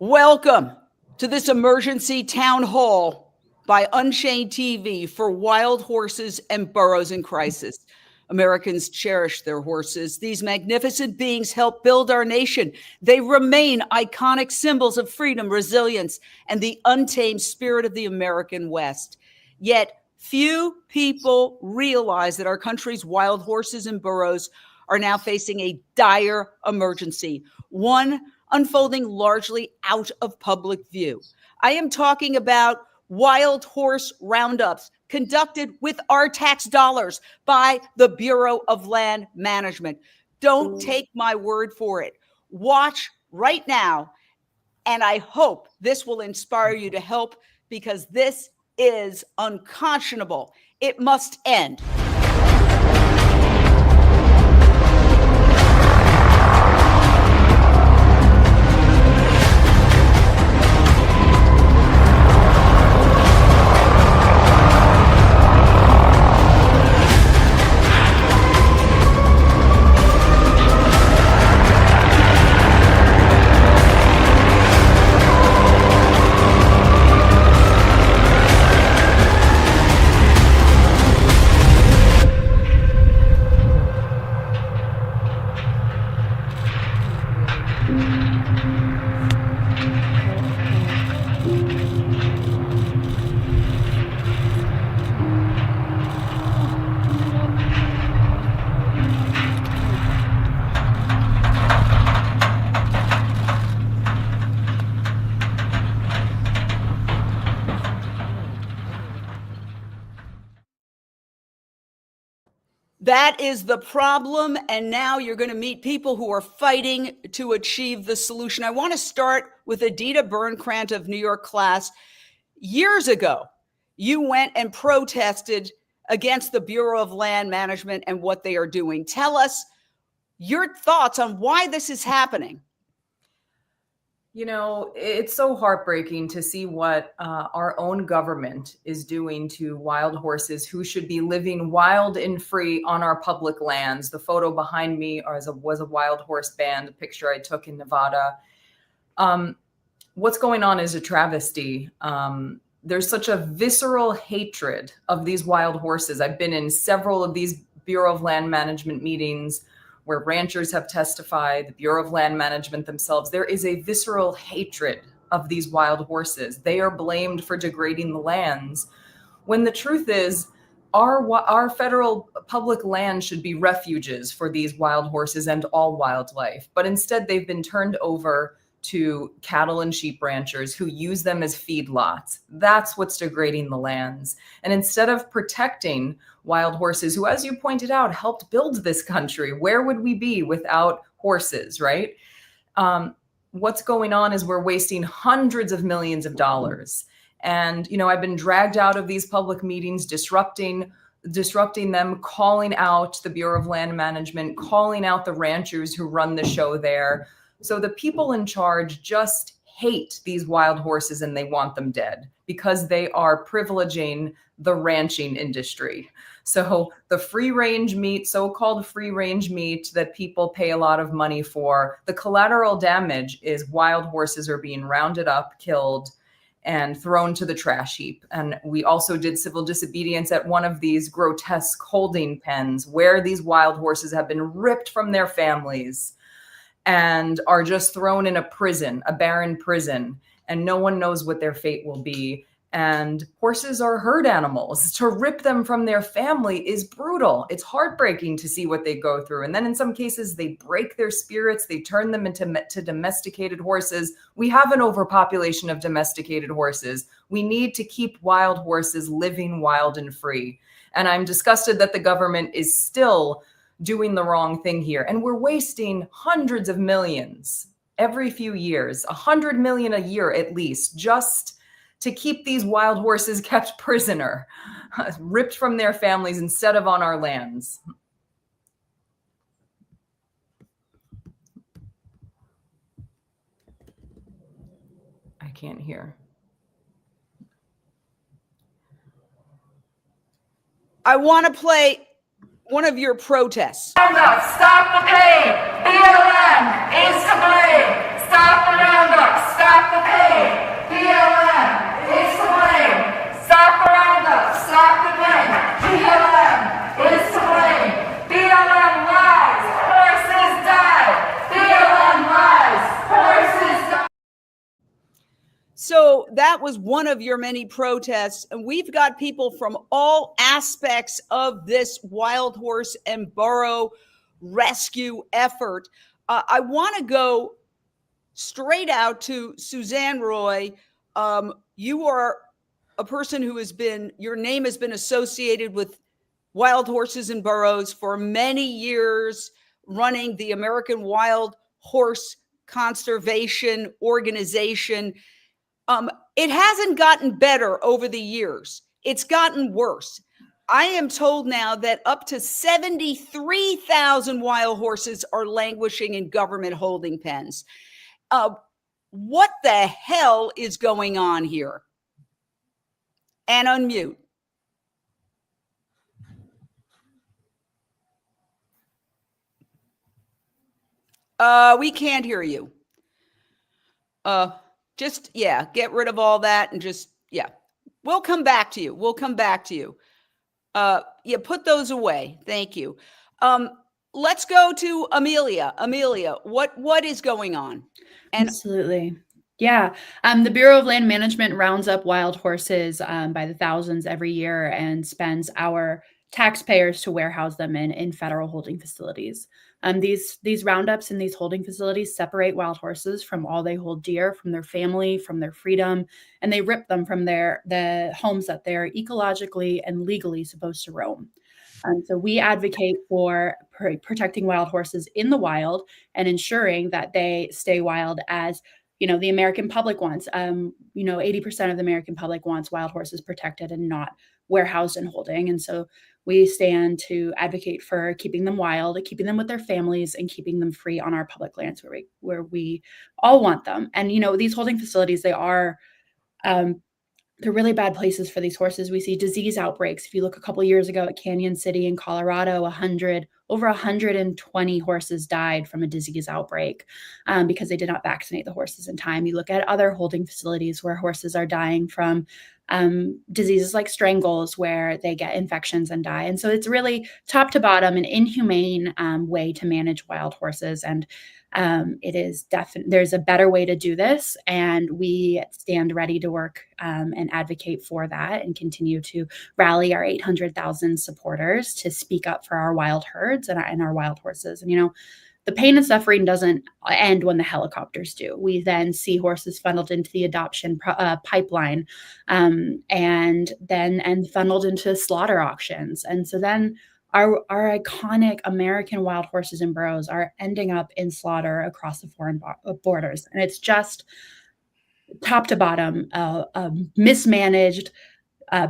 Welcome to this emergency town hall by Unchained TV for Wild Horses and Burros in Crisis. Americans cherish their horses. These magnificent beings help build our nation. They remain iconic symbols of freedom, resilience, and the untamed spirit of the American West. Yet few people realize that our country's wild horses and burros are now facing a dire emergency, one unfolding largely out of public view. I am talking about wild horse roundups conducted with our tax dollars by the Bureau of Land Management. Don't take my word for it. Watch right now, and I hope this will inspire you to help, because this is unconscionable. It must end. That is the problem, and now you're going to meet people who are fighting to achieve the solution. I want to start with Adita Burnkrant of New York class. Years ago, you went and protested against the Bureau of Land Management and what they are doing. Tell us your thoughts on why this is happening. You know, it's so heartbreaking to see what our own government is doing to wild horses who should be living wild and free on our public lands. The photo behind me was a wild horse band, a picture I took in Nevada. What's going on is a travesty. There's such a visceral hatred of these wild horses. I've been in several of these Bureau of Land Management meetings where ranchers have testified, the Bureau of Land Management themselves. There is a visceral hatred of these wild horses. They are blamed for degrading the lands, when the truth is our federal public land should be refuges for these wild horses and all wildlife. But instead, they've been turned over to cattle and sheep ranchers who use them as feedlots. That's what's degrading the lands. And instead of protecting wild horses, who, as you pointed out, helped build this country, where would we be without horses, right? What's going on is we're wasting hundreds of millions of dollars. And, you know, I've been dragged out of these public meetings, disrupting them, calling out the Bureau of Land Management, calling out the ranchers who run the show there. So the people in charge just hate these wild horses and they want them dead because they are privileging the ranching industry. So the free range meat, so-called free range meat that people pay a lot of money for, the collateral damage is wild horses are being rounded up, killed, and thrown to the trash heap. And we also did civil disobedience at one of these grotesque holding pens where these wild horses have been ripped from their families and are just thrown in a prison, a barren prison, and no one knows what their fate will be. And horses are herd animals. To rip them from their family is brutal. It's heartbreaking to see what they go through. And then in some cases, they break their spirits. They turn them into domesticated horses. We have an overpopulation of domesticated horses. We need to keep wild horses living wild and free. And I'm disgusted that the government is still doing the wrong thing here. And we're wasting hundreds of millions every few years, 100 million a year at least, just to keep these wild horses kept prisoner, ripped from their families instead of on our lands. I can't hear. I want to play one of your protests. Stop the pain. BLM is to blame. Stop the roundup. Stop the that was one of your many protests. And we've got people from all aspects of this wild horse and burro rescue effort. I want to go straight out to Suzanne Roy. You are a person who your name has been associated with Wild Horses and Burros for many years, running the American Wild Horse Conservation Organization. It hasn't gotten better over the years. It's gotten worse. I am told now that up to 73,000 wild horses are languishing in government holding pens. What the hell is going on here? And unmute. We can't hear you. Get rid of all that and we'll come back to you. Put those away. Thank you. Let's go to Amelia. Amelia, what is going on? And absolutely. Yeah. The Bureau of Land Management rounds up wild horses by the thousands every year and spends our taxpayers to warehouse them in federal holding facilities. These roundups in these holding facilities separate wild horses from all they hold dear, from their family, from their freedom, and they rip them from the homes that they're ecologically and legally supposed to roam. So we advocate for protecting wild horses in the wild and ensuring that they stay wild as, the American public wants. 80% of the American public wants wild horses protected and not warehoused and holding. And so we stand to advocate for keeping them wild, keeping them with their families, and keeping them free on our public lands where we all want them. And, these holding facilities, they're really bad places for these horses. We see disease outbreaks. If you look a couple years ago at Canyon City in Colorado, over 120 horses died from a disease outbreak because they did not vaccinate the horses in time. You look at other holding facilities where horses are dying from diseases like strangles, where they get infections and die. And so it's really top to bottom an inhumane way to manage wild horses. And it is there's a better way to do this, and we stand ready to work and advocate for that and continue to rally our 800,000 supporters to speak up for our wild herds and our wild horses. And, the pain and suffering doesn't end when the helicopters do. We then see horses funneled into the adoption pipeline and funneled into slaughter auctions. And so then our iconic American wild horses and burros are ending up in slaughter across the foreign borders. And it's just top to bottom a mismanaged,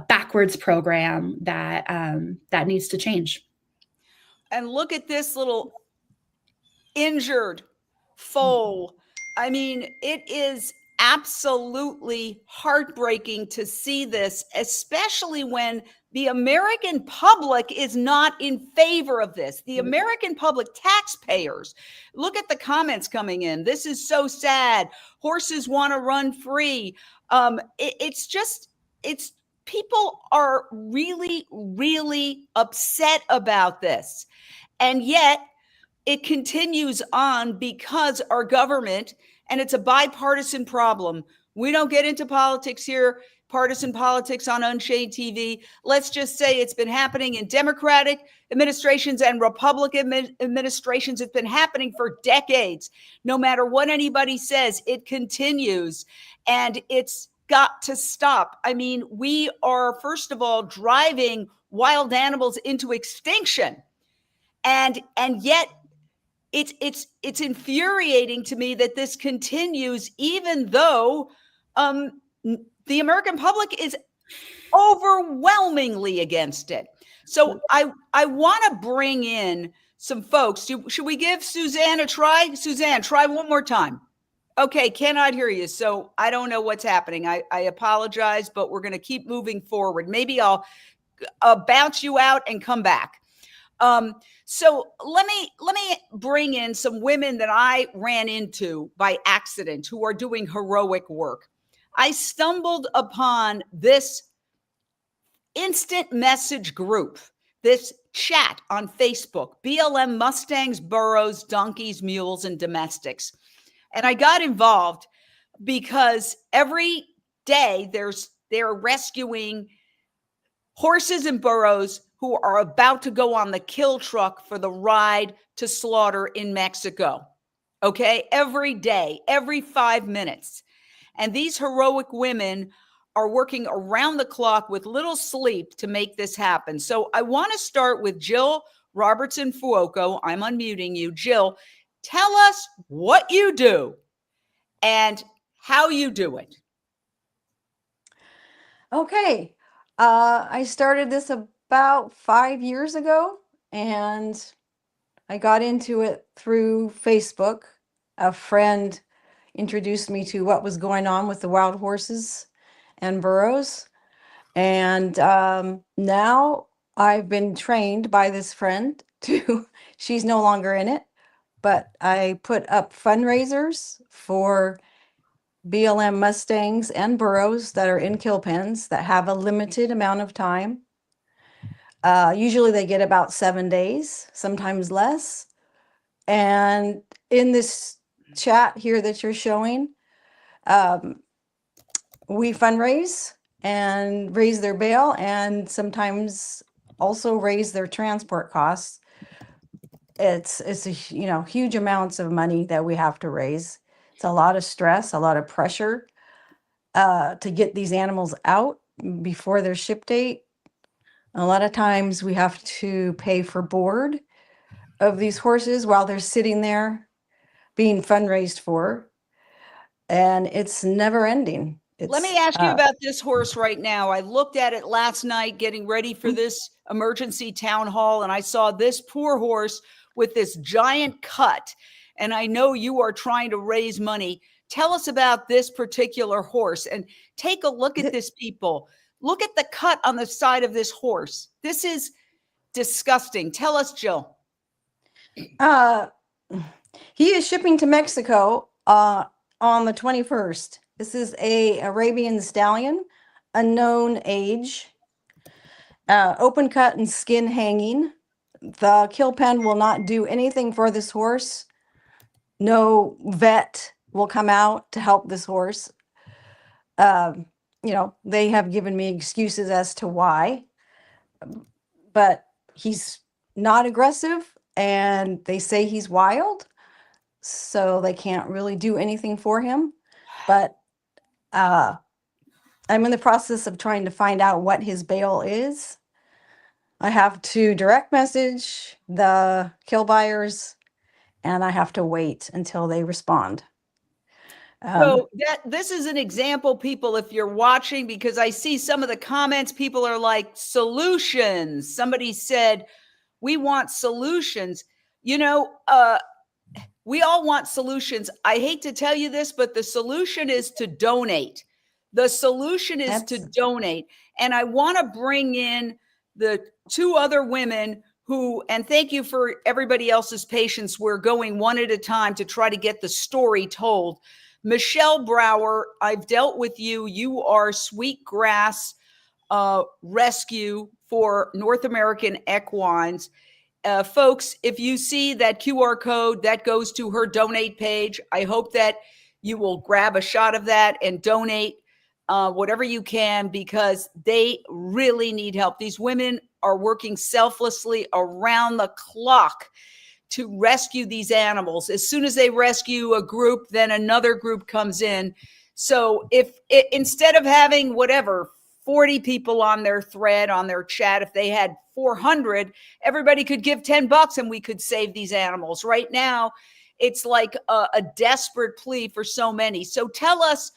backwards program that needs to change. And look at this little injured foal. I mean, it is absolutely heartbreaking to see this, especially when the American public is not in favor of this. The American public, taxpayers, look at the comments coming in. This is so sad. Horses want to run free. It's people are really, really upset about this. And yet it continues on because our government, and it's a bipartisan problem. We don't get into politics here, partisan politics on Unchained TV. Let's just say it's been happening in Democratic administrations and Republican administrations. It's been happening for decades. No matter what anybody says, it continues, and it's got to stop. I mean, we are, first of all, driving wild animals into extinction. And yet it's infuriating to me that this continues, even though the American public is overwhelmingly against it. So I want to bring in some folks. Should we give Suzanne a try? Suzanne, try one more time. Okay, cannot hear you. So I don't know what's happening. I apologize, but we're going to keep moving forward. Maybe I'll bounce you out and come back. So let me bring in some women that I ran into by accident who are doing heroic work. I stumbled upon this instant message group, this chat on Facebook, BLM Mustangs, Burros, Donkeys, Mules, and Domestics. And I got involved because every day they're rescuing horses and burros who are about to go on the kill truck for the ride to slaughter in Mexico. Okay, every day, every 5 minutes. And these heroic women are working around the clock with little sleep to make this happen. So I want to start with Jill Robertson Fuoco. I'm unmuting you. Jill, tell us what you do and how you do it. Okay. I started this about 5 years ago, and I got into it through Facebook. A friend introduced me to what was going on with the wild horses and burros. And now I've been trained by this friend to, she's no longer in it, but I put up fundraisers for BLM Mustangs and burros that are in kill pens that have a limited amount of time. Usually they get about 7 days, sometimes less. And in this chat here that you're showing, we fundraise and raise their bail, and sometimes also raise their transport costs. It's a huge amounts of money that we have to raise. It's a lot of stress, a lot of pressure to get these animals out before their ship date. A lot of times we have to pay for board of these horses while they're sitting there being fundraised for, and it's never ending. Let me ask you about this horse right now. I looked at it last night getting ready for this emergency town hall, and I saw this poor horse with this giant cut. And I know you are trying to raise money. Tell us about this particular horse and take a look at this, people. Look at the cut on the side of this horse. This is disgusting. Tell us, Jill. He is shipping to Mexico on the 21st. This is a Arabian stallion, unknown age, open cut and skin hanging. The kill pen will not do anything for this horse. No vet will come out to help this horse. They have given me excuses as to why, but he's not aggressive, and they say he's wild, so they can't really do anything for him. But I'm in the process of trying to find out what his bail is. I have to direct message the kill buyers, and I have to wait until they respond. So this is an example, people, if you're watching, because I see some of the comments, people are like, solutions. Somebody said, we want solutions. We all want solutions. I hate to tell you this, but the solution is to donate. The solution is to donate. And I want to bring in the two other women who, and thank you for everybody else's patience. We're going one at a time to try to get the story told. Michelle Brower, I've dealt with you. You are Sweetgrass Rescue for North American Equines. Folks, if you see that QR code, that goes to her donate page. I hope that you will grab a shot of that and donate whatever you can, because they really need help. These women are working selflessly around the clock to rescue these animals. As soon as they rescue a group, then another group comes in. So instead of having 40 people on their thread, on their chat, if they had 400, everybody could give $10 and we could save these animals. Right now, it's like a desperate plea for so many. So tell us,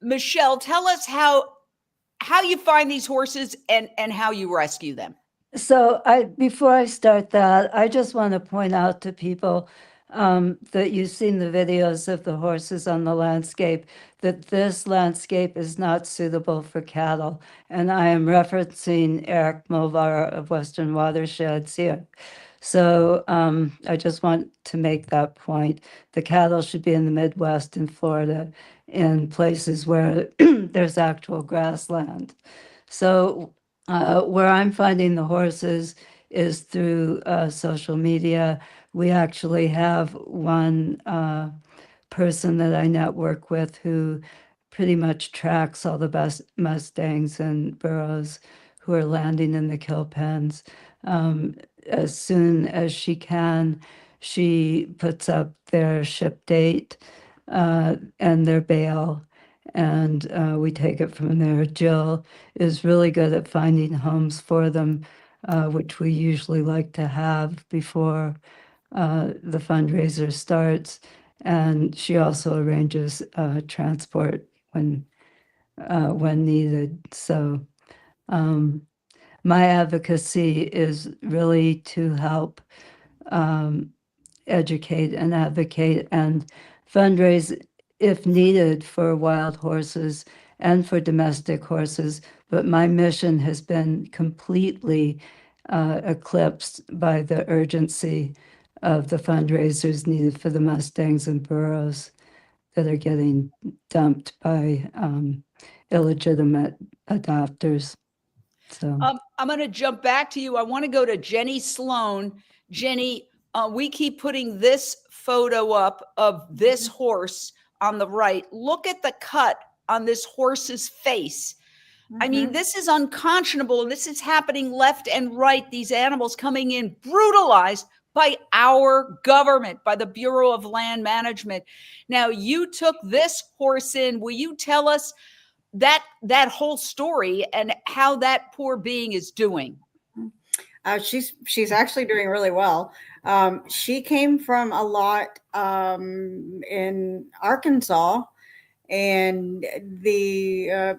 Michelle, tell us how you find these horses and how you rescue them. So before I start that, I just want to point out to people that you've seen the videos of the horses on the landscape, that this landscape is not suitable for cattle. And I am referencing Eric Movar of Western Watersheds here. So I just want to make that point. The cattle should be in the Midwest and Florida, in places where there's actual grassland. So where I'm finding the horses is through social media. We actually have one person that I network with who pretty much tracks all the best Mustangs and Burros who are landing in the kill pens. As soon as she can, she puts up their ship date and their bail, and we take it from there. Jill is really good at finding homes for them, which we usually like to have before the fundraiser starts. And she also arranges transport when needed. So my advocacy is really to help educate and advocate and fundraise if needed for wild horses and for domestic horses. But my mission has been completely eclipsed by the urgency of the fundraisers needed for the Mustangs and Burros that are getting dumped by illegitimate adopters. So I'm going to jump back to you. I want to go to Jenny Sloan. Jenny, we keep putting this photo up of this horse on the right. Look at the cut on this horse's face. I mean, this is unconscionable. And this is happening left and right. These animals coming in brutalized by our government, by the Bureau of Land Management. Now, you took this horse in. Will you tell us that whole story and how that poor being is doing? She's actually doing really well. She came from a lot in Arkansas, and the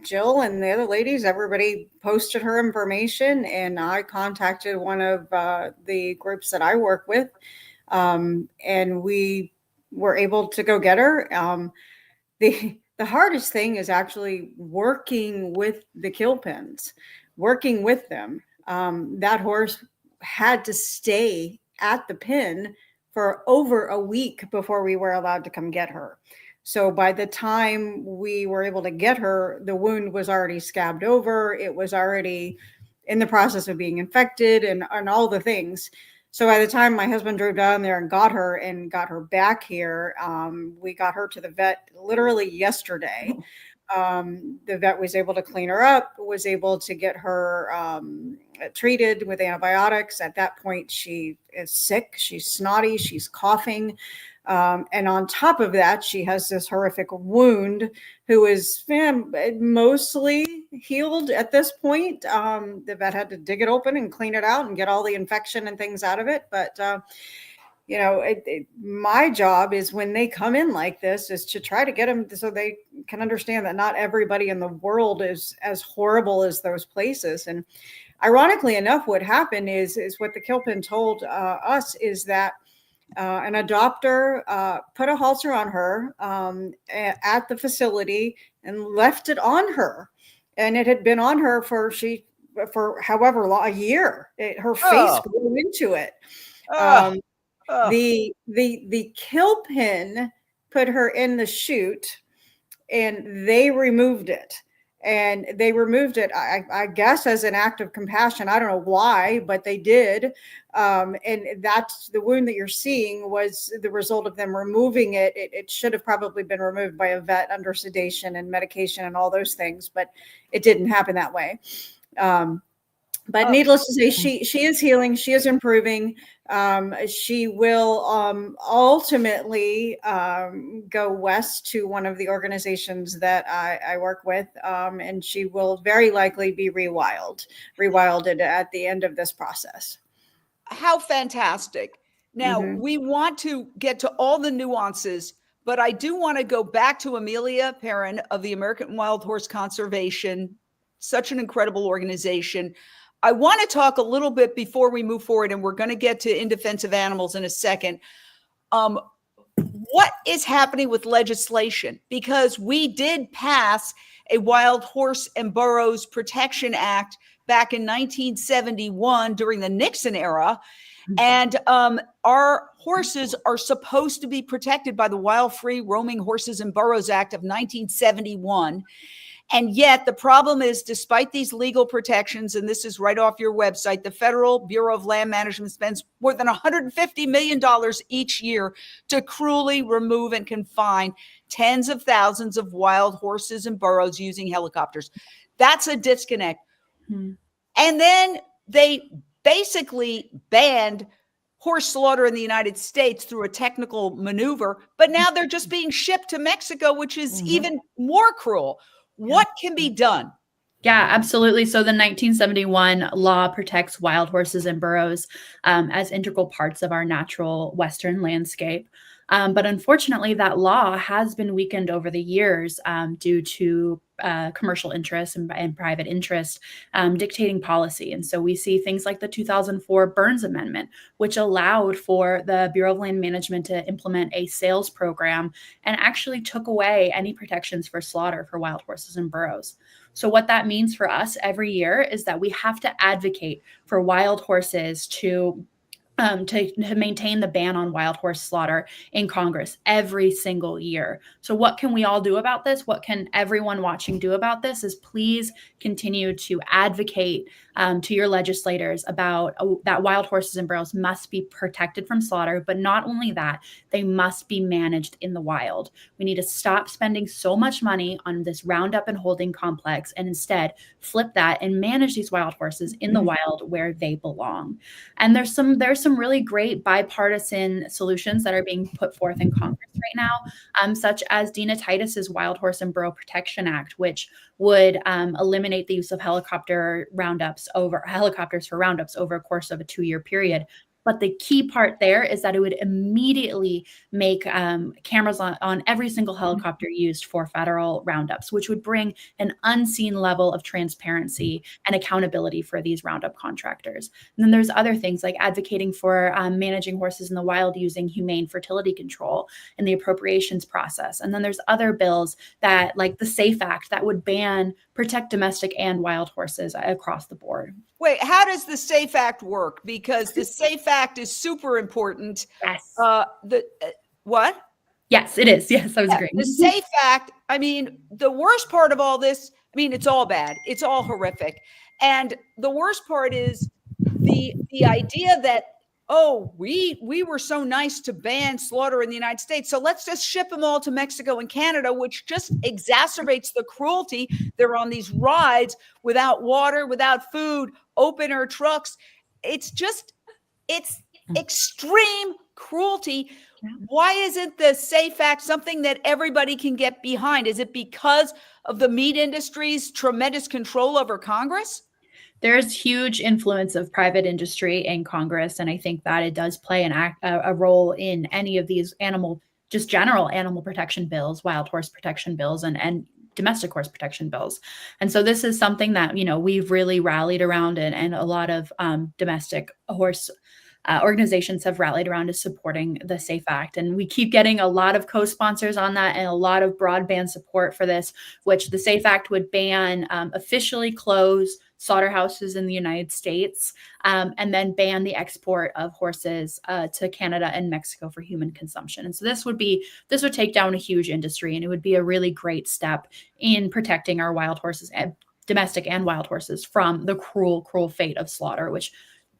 Jill and the other ladies, everybody posted her information, and I contacted one of the groups that I work with, and we were able to go get her. The hardest thing is actually working with the kill pens, working with them. That horse had to stay at the pen for over a week before we were allowed to come get her. So by the time we were able to get her, the wound was already scabbed over. It was already in the process of being infected and all the things. So by the time my husband drove down there and got her back here, we got her to the vet literally yesterday. The vet was able to clean her up, was able to get her treated with antibiotics. At that point, she is sick. She's snotty. She's coughing. And on top of that, she has this horrific wound who is mostly healed at this point. The vet had to dig it open and clean it out and get all the infection and things out of it. But, my job is when they come in like this is to try to get them so they can understand that not everybody in the world is as horrible as those places. And ironically enough, what happened is what the Kilpin told us is that an adopter put a halter on her at the facility and left it on her. And it had been on her for however long, a year. Her face grew into it. The kill pin put her in the chute and they removed it. And they removed it, I guess, as an act of compassion. I don't know why, but they did. And that's the wound that you're seeing was the result of them removing it. It should have probably been removed by a vet under sedation and medication and all those things, but it didn't happen that way. But needless to say, she is healing. She is improving. She will ultimately go west to one of the organizations that I work with, and she will very likely be rewilded at the end of this process. How fantastic. Now, we want to get to all the nuances, but I do want to go back to Amelia Perrin of the American Wild Horse Conservation, such an incredible organization. I want to talk a little bit before we move forward, and we're going to get to In Defense of Animals in a second. What is happening with legislation? Because we did pass a Wild Horse and Burros Protection Act back in 1971 during the Nixon era. And our horses are supposed to be protected by the Wild Free Roaming Horses and Burros Act of 1971. And yet the problem is, despite these legal protections, and this is right off your website, the Federal Bureau of Land Management spends more than $150 million each year to cruelly remove and confine tens of thousands of wild horses and burros using helicopters. That's a disconnect. And then they basically banned horse slaughter in the United States through a technical maneuver, but now they're just being shipped to Mexico, which is even more cruel. What can be done? Yeah, absolutely. So the 1971 law protects wild horses and burros as integral parts of our natural Western landscape. But unfortunately, that law has been weakened over the years due to commercial interests and private interest dictating policy. And so we see things like the 2004 Burns Amendment, which allowed for the Bureau of Land Management to implement a sales program and actually took away any protections for slaughter for wild horses and burros. So what that means for us every year is that we have to advocate for wild horses to maintain the ban on wild horse slaughter in Congress every single year. So what can we all do about this? What can everyone watching do about this is please continue to advocate to your legislators about that wild horses and burros must be protected from slaughter, but not only that, they must be managed in the wild. We need to stop spending so much money on this roundup and holding complex and instead flip that and manage these wild horses in the wild where they belong. And there's some really great bipartisan solutions that are being put forth in Congress right now, such as Dina Titus's Wild Horse and Burro Protection Act, which would eliminate the use of helicopters for roundups over a course of a 2-year period. But the key part there is that it would immediately make cameras on every single helicopter used for federal roundups, which would bring an unseen level of transparency and accountability for these roundup contractors. And then there's other things like advocating for managing horses in the wild using humane fertility control in the appropriations process. And then there's other bills that, like the SAFE Act, that wowould protect domestic and wild horses across the board. Wait, how does the SAFE Act work? Because the SAFE Act is super important. Yes. What? Yes, it is. Yes, I was agreeing. The SAFE Act, I mean, the worst part of all this, I mean, it's all bad. It's all horrific. And the worst part is the idea that, oh, we were so nice to ban slaughter in the United States, so let's just ship them all to Mexico and Canada, which just exacerbates the cruelty. They're on these rides without water, without food, open air trucks. It's extreme cruelty. Why isn't the SAFE Act something that everybody can get behind? Is it because of the meat industry's tremendous control over Congress? There's huge influence of private industry in Congress, and I think that it does play a role in any of these general animal protection bills, wild horse protection bills, and domestic horse protection bills. And so this is something that, we've really rallied around, and a lot of domestic horse organizations have rallied around is supporting the SAFE Act. And we keep getting a lot of co-sponsors on that and a lot of broadband support for this, which the SAFE Act would ban officially close slaughterhouses in the United States, and then ban the export of horses to Canada and Mexico for human consumption. And so this would take down a huge industry, and it would be a really great step in protecting our wild horses, domestic and wild horses, from the cruel fate of slaughter, which,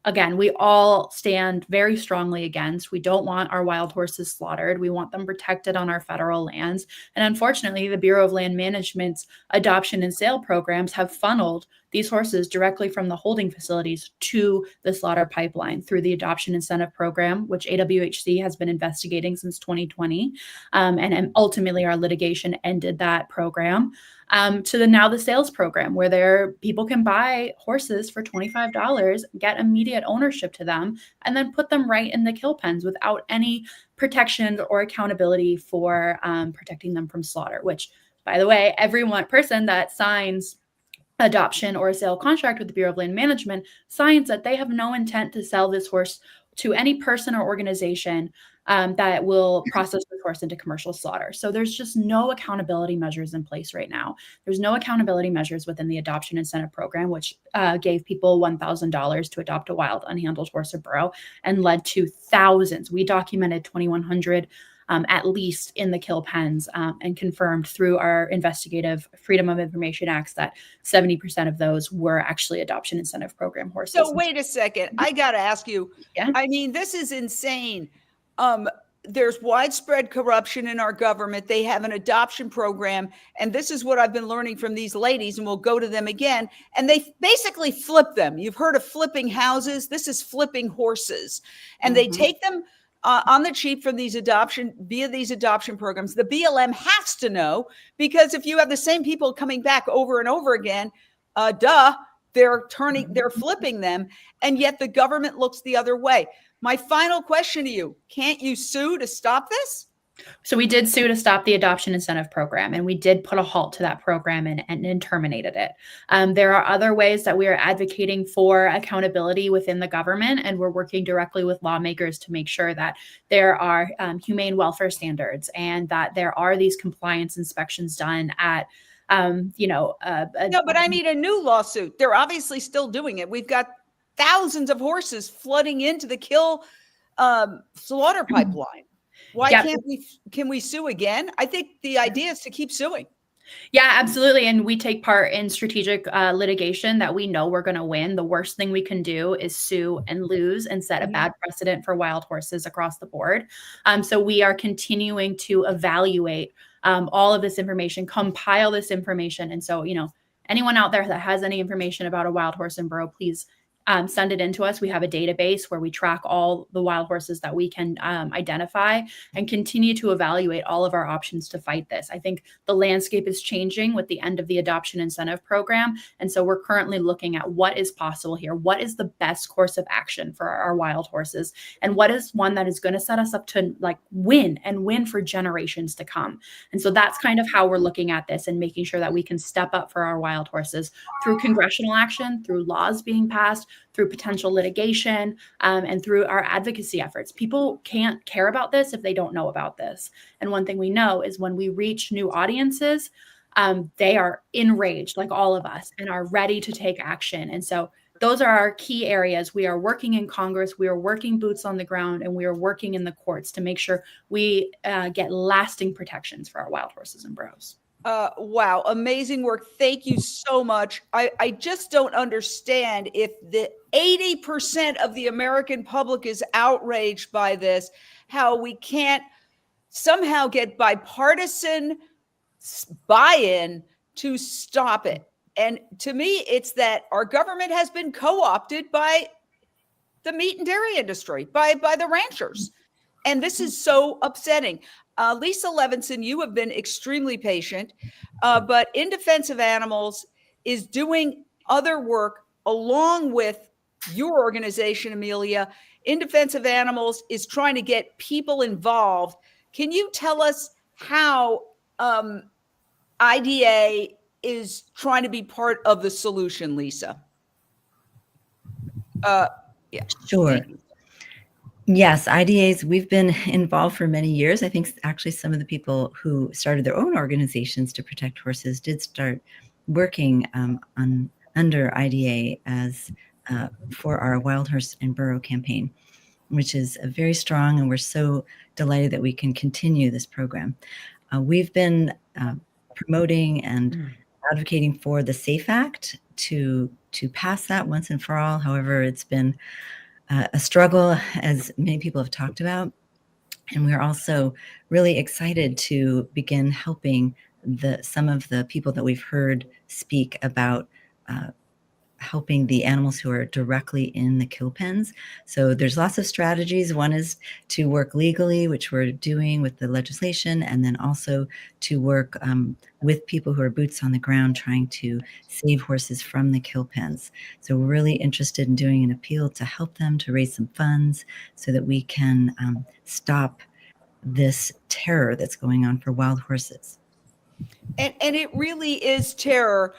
again, we all stand very strongly against. We don't want our wild horses slaughtered. We want them protected on our federal lands. And unfortunately, the Bureau of Land Management's adoption and sale programs have funneled these horses directly from the holding facilities to the slaughter pipeline through the Adoption Incentive Program, which AWHC has been investigating since 2020. And ultimately, our litigation ended that program. To the sales program, where people can buy horses for $25, get immediate ownership to them, and then put them right in the kill pens without any protection or accountability for protecting them from slaughter, which, by the way, person that signs adoption or a sale contract with the Bureau of Land Management signs that they have no intent to sell this horse to any person or organization that will process the horse into commercial slaughter. So there's just no accountability measures in place right now. There's no accountability measures within the Adoption Incentive Program, which gave people $1,000 to adopt a wild unhandled horse or burro and led to thousands. We documented 2,100 at least in the kill pens, and confirmed through our investigative Freedom of Information Acts that 70% of those were actually adoption incentive program horses. So wait a second. I got to ask you. Yeah. I mean, this is insane. There's widespread corruption in our government. They have an adoption program. And this is what I've been learning from these ladies, and we'll go to them again. And they basically flip them. You've heard of flipping houses. This is flipping horses. And they take them on the cheap from these via these adoption programs. The BLM has to know, because if you have the same people coming back over and over again, they're flipping them. And yet the government looks the other way. My final question to you, can't you sue to stop this? So we did sue to stop the adoption incentive program, and we did put a halt to that program and terminated it. There are other ways that we are advocating for accountability within the government, and we're working directly with lawmakers to make sure that there are humane welfare standards and that there are these compliance inspections done at no, but I need a new lawsuit. They're obviously still doing it. We've got thousands of horses flooding into the slaughter pipeline. Why can we sue again? I think the idea is to keep suing. Yeah, absolutely. And we take part in strategic litigation that we know we're going to win. The worst thing we can do is sue and lose and set a bad precedent for wild horses across the board. So we are continuing to evaluate all of this information, compile this information. And so, anyone out there that has any information about a wild horse and burro, please send it in to us. We have a database where we track all the wild horses that we can identify and continue to evaluate all of our options to fight this. I think the landscape is changing with the end of the adoption incentive program. And so we're currently looking at what is possible here. What is the best course of action for our wild horses? And what is one that is going to set us up to win for generations to come? And so that's kind of how we're looking at this and making sure that we can step up for our wild horses through congressional action, through laws being passed, through potential litigation, and through our advocacy efforts. People can't care about this if they don't know about this. And one thing we know is when we reach new audiences, they are enraged, like all of us, and are ready to take action. And so those are our key areas. We are working in Congress, we are working boots on the ground, and we are working in the courts to make sure we get lasting protections for our wild horses and burros. Wow. Amazing work. Thank you so much. I just don't understand if the 80% of the American public is outraged by this, how we can't somehow get bipartisan buy-in to stop it. And to me, it's that our government has been co-opted by the meat and dairy industry, by the ranchers. And this is so upsetting. Lisa Levinson, you have been extremely patient, but In Defense of Animals is doing other work along with your organization, Amelia. In Defense of Animals is trying to get people involved. Can you tell us how IDA is trying to be part of the solution, Lisa? Yeah. Sure. Yes, IDAs, we've been involved for many years. I think actually some of the people who started their own organizations to protect horses did start working under IDA as for our Wild Horse and Burro campaign, which is very strong, and we're so delighted that we can continue this program. We've been promoting and advocating for the SAFE Act to pass that once and for all. However, it's been a struggle, as many people have talked about. And we're also really excited to begin helping some of the people that we've heard speak about helping the animals who are directly in the kill pens. So there's lots of strategies. One is to work legally, which we're doing with the legislation, and then also to work with people who are boots on the ground trying to save horses from the kill pens. So we're really interested in doing an appeal to help them to raise some funds so that we can stop this terror that's going on for wild horses. And it really is terror.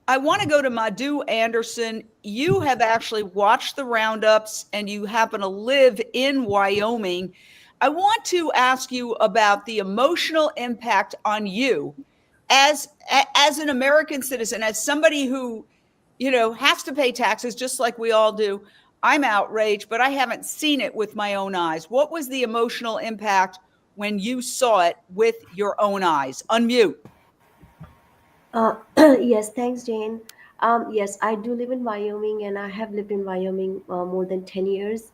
I want to go to Madhu Anderson. You have actually watched the roundups and you happen to live in Wyoming. I want to ask you about the emotional impact on you as an American citizen, as somebody who, has to pay taxes just like we all do. I'm outraged, but I haven't seen it with my own eyes. What was the emotional impact when you saw it with your own eyes? Unmute. Yes, thanks, Jane. Yes, I do live in Wyoming, and I have lived in Wyoming more than 10 years.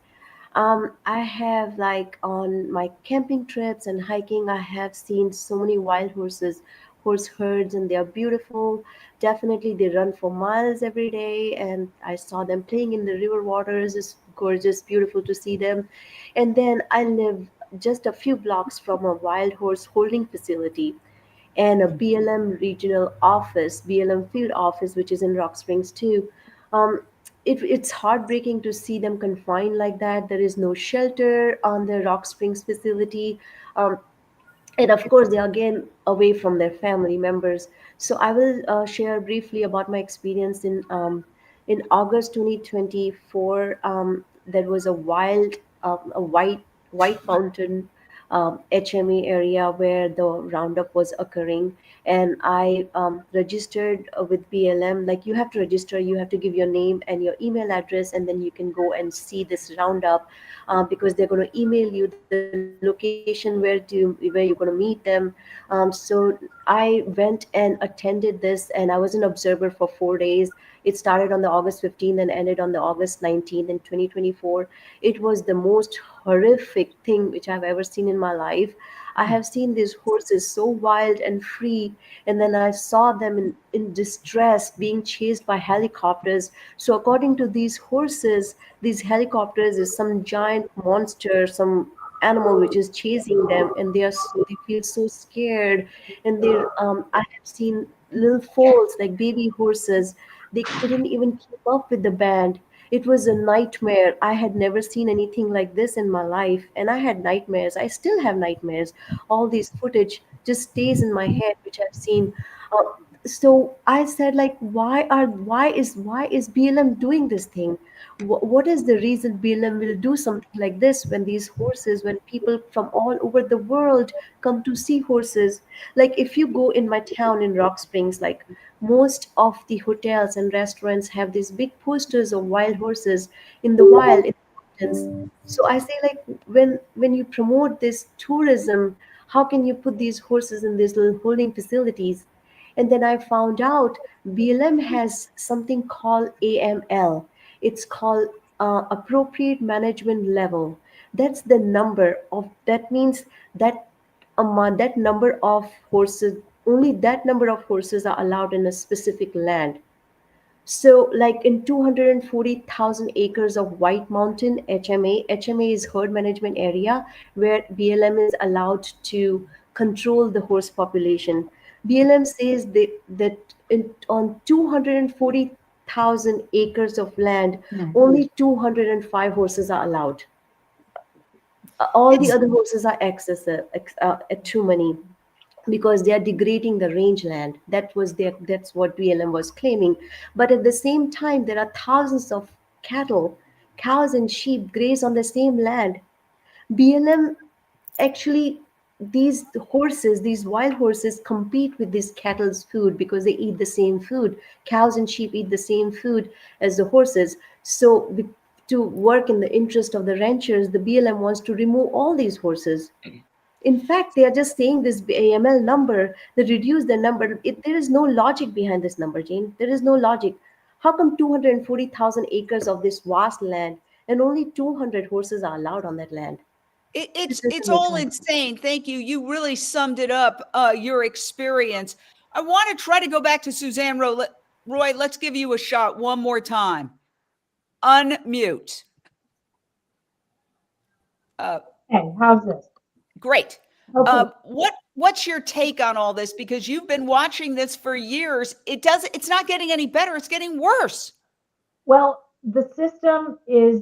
I have, like, on my camping trips and hiking, I have seen so many wild horses, horse herds, and they are beautiful. Definitely, they run for miles every day, and I saw them playing in the river waters. It's gorgeous, beautiful to see them. And then I live just a few blocks from a wild horse holding facility and a BLM regional office, BLM field office, which is in Rock Springs too. It's heartbreaking to see them confined like that. There is no shelter on the Rock Springs facility. Um, and of course they are again away from their family members. So I will share briefly about my experience in August 2024. There was a wild a white mountain HME area where the roundup was occurring, and I registered with BLM. Like, you have to register, you have to give your name and your email address, and then you can go and see this roundup, because they're going to email you the location where you're going to meet them. So I went and attended this, and I was an observer for 4 days. It started on the August 15th and ended on the August 19th in 2024. It was the most horrific thing which I've ever seen in my life. I have seen these horses so wild and free, and then I saw them in distress being chased by helicopters. So, according to these horses, these helicopters is some giant monster, some animal which is chasing them, and they feel so scared. And I have seen little foals like baby horses. They couldn't even keep up with the band. It was a nightmare. I had never seen anything like this in my life, and I had nightmares. I still have nightmares. All this footage just stays in my head, which I've seen. So I said, like, why is BLM doing this thing? What is the reason BLM will do something like this when these horses, when people from all over the world come to see horses? Like, if you go in my town in Rock Springs, like, most of the hotels and restaurants have these big posters of wild horses in the wild, in the mountains. So I say, like, when you promote this tourism, how can you put these horses in these little holding facilities? And then I found out BLM has something called AML. It's called appropriate management level. That's the number of, that means that that number of horses, only that number of horses are allowed in a specific land. So, like, in 240,000 acres of White Mountain HMA is herd management area where BLM is allowed to control the horse population. BLM says on 240,000 acres of land, only 205 horses are allowed. All the other horses are excessive, too many, because they are degrading the rangeland. That's what BLM was claiming. But at the same time, there are thousands of cattle, cows and sheep graze on the same land. BLM actually, these wild horses compete with these cattle's food because they eat the same food. Cows and sheep eat the same food as the horses. So to work in the interest of the ranchers, the BLM wants to remove all these horses. In fact, they are just saying this AML number, they reduce the number. There is no logic behind this number, Jane. There is no logic. How come 240,000 acres of this vast land and only 200 horses are allowed on that land? This doesn't It's make all sense. insane. Thank you. You really summed it up, your experience. I want to try to go back to Suzanne Roy. Roy, let's give you a shot one more time. Unmute. Hey, how's this? Great. Okay. What's your take on all this? Because you've been watching this for years. It's not getting any better. It's getting worse. Well, the system is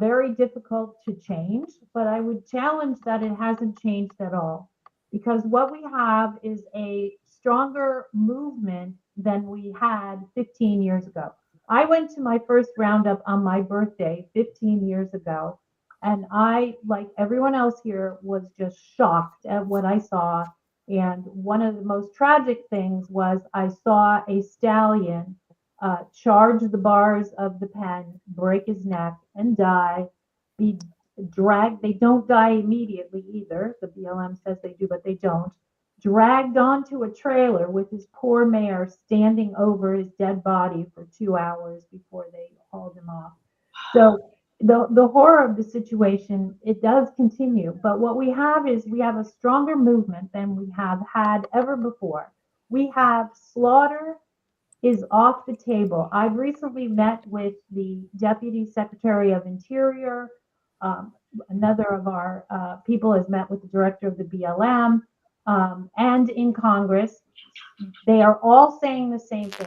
very difficult to change, but I would challenge that it hasn't changed at all, because what we have is a stronger movement than we had 15 years ago. I went to my first roundup on my birthday 15 years ago, and I, like everyone else here, was just shocked at what I saw. And one of the most tragic things was I saw a stallion charge the bars of the pen, break his neck, and die, be they don't die immediately either. The BLM says they do, but they don't. Dragged onto a trailer with his poor mare standing over his dead body for 2 hours before they hauled him off. So the horror of the situation, it does continue. But what we have is we have a stronger movement than we have had ever before. We have slaughter is off the table. I've recently met with the Deputy Secretary of Interior. Another of our people has met with the director of the BLM, and in Congress. They are all saying the same thing.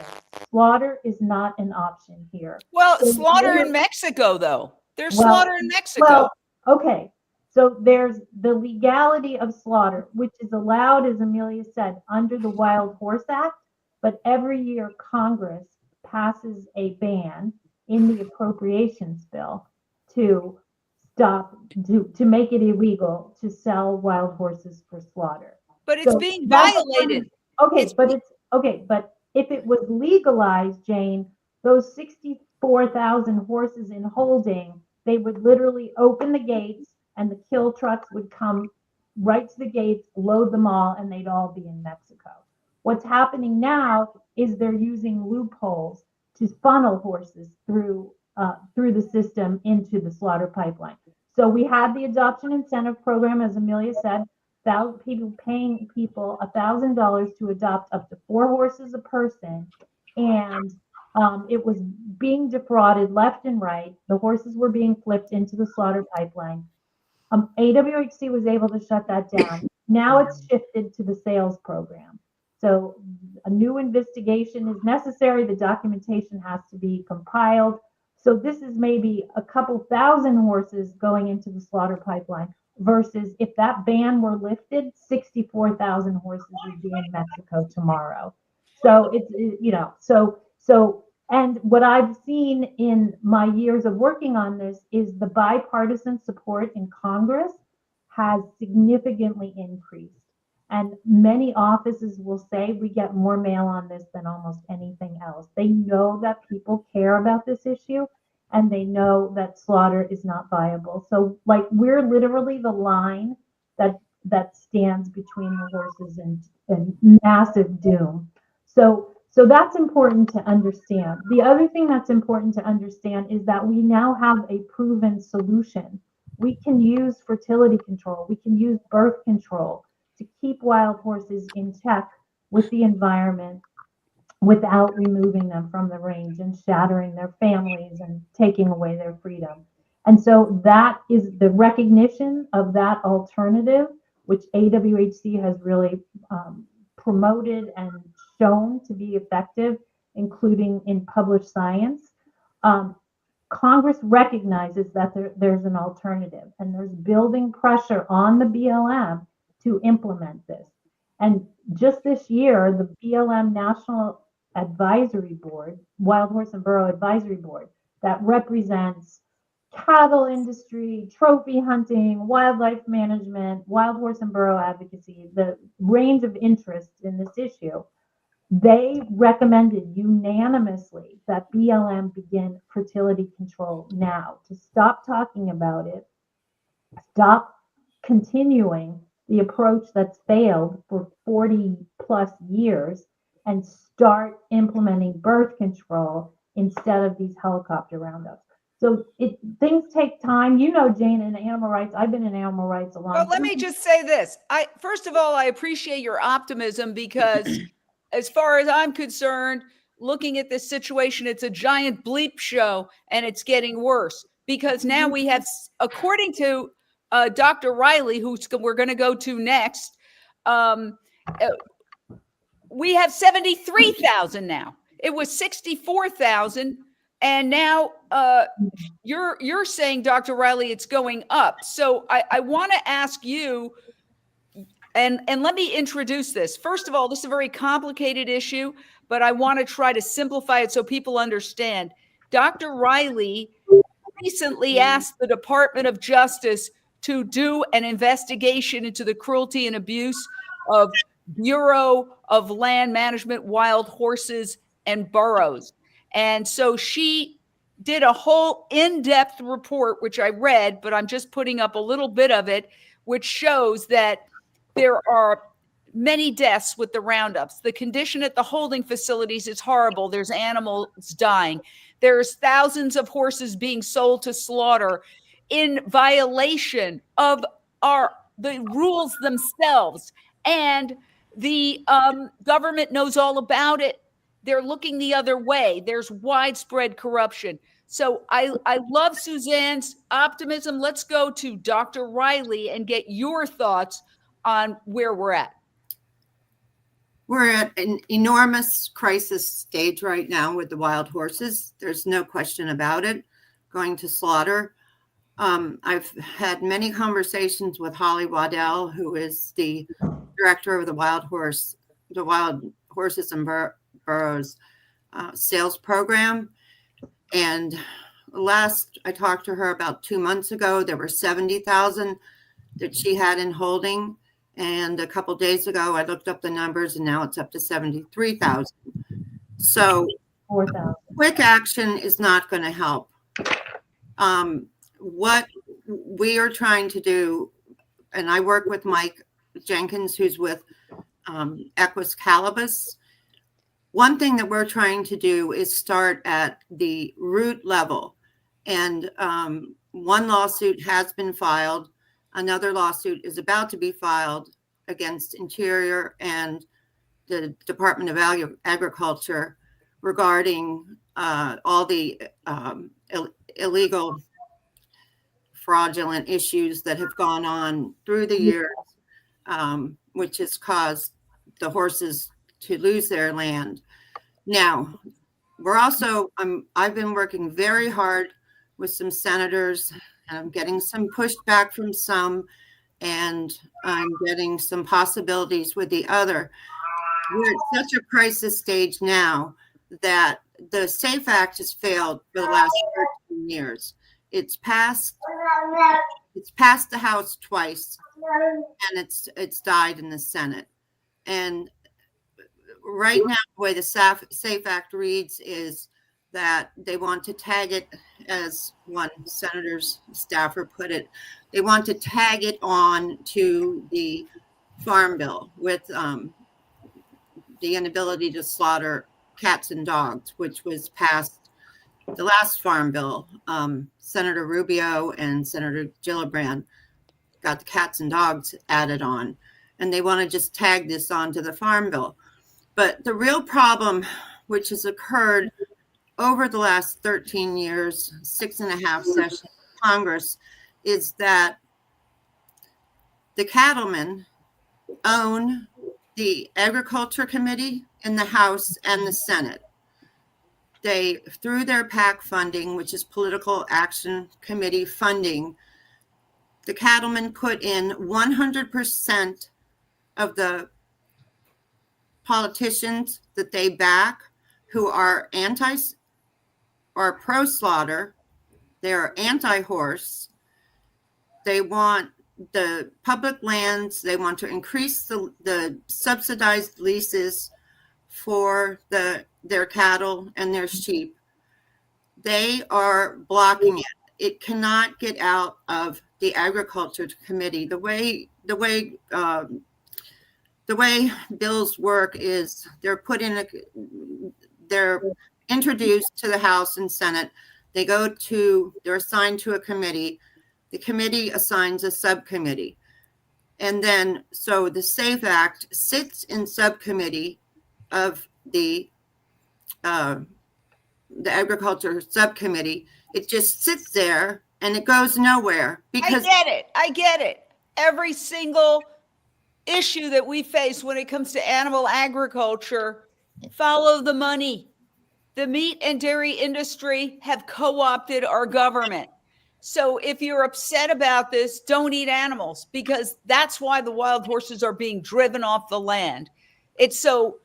Slaughter is not an option here. Well, So slaughter in Mexico, though. There's Well- slaughter in Mexico. Well, okay. So there's the legality of slaughter, which is allowed, as Amelia said, under the Wild Horse Act. But every year Congress passes a ban in the appropriations bill to stop, to make it illegal to sell wild horses for slaughter. But it's So being that's violated. Okay, It's but it's okay, but if it was legalized, Jane, those 64,000 horses in holding, they would literally open the gates and the kill trucks would come right to the gates, load them all, and they'd all be in Mexico. What's happening now is they're using loopholes to funnel horses through the system into the slaughter pipeline. So we had the adoption incentive program, as Amelia said, people paying people $1,000 to adopt up to 4 horses a person, and it was being defrauded left and right. The horses were being flipped into the slaughter pipeline. AWHC was able to shut that down. Now it's shifted to the sales program. So a new investigation is necessary. The documentation has to be compiled. So this is maybe a couple thousand horses going into the slaughter pipeline versus if that ban were lifted, 64,000 horses would be in Mexico tomorrow. So it's, and what I've seen in my years of working on this is the bipartisan support in Congress has significantly increased. And many offices will say we get more mail on this than almost anything else. They know that people care about this issue and they know that slaughter is not viable. So like we're literally the line that stands between the horses and massive doom. So that's important to understand. The other thing that's important to understand is that we now have a proven solution. We can use fertility control. We can use birth control to keep wild horses in check with the environment without removing them from the range and shattering their families and taking away their freedom. And so that is the recognition of that alternative, which AWHC has really promoted and shown to be effective, including in published science. Congress recognizes that there's an alternative and there's building pressure on the BLM to implement this. And just this year, the BLM National Advisory Board, Wild Horse and Burro Advisory Board, that represents cattle industry, trophy hunting, wildlife management, wild horse and burro advocacy, the range of interests in this issue, they recommended unanimously that BLM begin fertility control now, to stop talking about it, stop continuing the approach that's failed for 40 plus years, and start implementing birth control instead of these helicopter roundups. So things take time. You know, Jane, in animal rights, I've been in animal rights a long time. Well, let me just say this. First of all, I appreciate your optimism because as far as I'm concerned, looking at this situation, it's a giant bleep show and it's getting worse because now we have, according to Dr. Riley, who we're going to go to next, we have 73,000 now. It was 64,000. And now you're saying, Dr. Riley, it's going up. So I want to ask you, and let me introduce this. First of all, this is a very complicated issue, but I want to try to simplify it so people understand. Dr. Riley recently asked the Department of Justice to do an investigation into the cruelty and abuse of Bureau of Land Management, wild horses and burros. And so she did a whole in-depth report, which I read, but I'm just putting up a little bit of it, which shows that there are many deaths with the roundups. The condition at the holding facilities is horrible. There's animals dying. There's thousands of horses being sold to slaughter in violation of the rules themselves. And the government knows all about it. They're looking the other way. There's widespread corruption. So I love Suzanne's optimism. Let's go to Dr. Riley and get your thoughts on where we're at. We're at an enormous crisis stage right now with the wild horses. There's no question about it, going to slaughter. I've had many conversations with Holly Waddell, who is the director of the Wild Horses and Burros sales program. And last I talked to her about 2 months ago, there were 70,000 that she had in holding. And a couple days ago, I looked up the numbers, and now it's up to 73,000. So 4,000. Quick action is not going to help. What we are trying to do, and I work with Mike Jenkins, who's with Equus Calibus. One thing that we're trying to do is start at the root level. And one lawsuit has been filed. Another lawsuit is about to be filed against Interior and the Department of Agriculture regarding all the illegal, fraudulent issues that have gone on through the years, which has caused the horses to lose their land. Now, we're also, I've been working very hard with some senators, and I'm getting some pushback from some, and I'm getting some possibilities with the other. We're at such a crisis stage now that the SAFE Act has failed for the last 13 years. It's passed the House twice, and it's died in the Senate. And right now, the way the SAFE Act reads is that they want to tag it, as one senator's staffer put it, they want to tag it on to the Farm Bill with the inability to slaughter cats and dogs, which was passed the last Farm Bill. Senator Rubio and Senator Gillibrand got the cats and dogs added on, and they want to just tag this onto the Farm Bill. But the real problem, which has occurred over the last 13 years, 6.5 sessions of Congress, is that the cattlemen own the Agriculture Committee in the House and the Senate. They, through their PAC funding, which is Political Action Committee funding, the cattlemen put in 100% of the politicians that they back who are pro-slaughter. They are anti-horse. They want the public lands. They want to increase the subsidized leases for their cattle and their sheep. They are blocking it. It cannot get out of the Agriculture Committee. The way bills work is they're introduced to the House and Senate. They're assigned to a committee. The committee assigns a subcommittee. And then, so the SAFE Act sits in subcommittee of the Agriculture Subcommittee. It just sits there and it goes nowhere because I get it. Every single issue that we face when it comes to animal agriculture, follow the money. The meat and dairy industry have co-opted our government. So if you're upset about this, don't eat animals, because that's why the wild horses are being driven off the land. It's so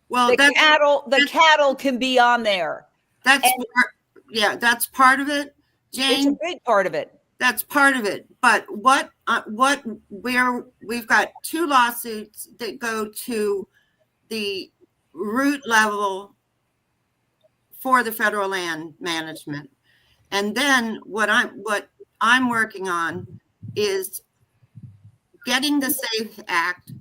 the cattle can be on there. That's part of it, Jane. It's a big part of it. That's part of it. But we've got 2 lawsuits that go to the root level for the federal land management. And then what I'm working on is getting the SAFE Act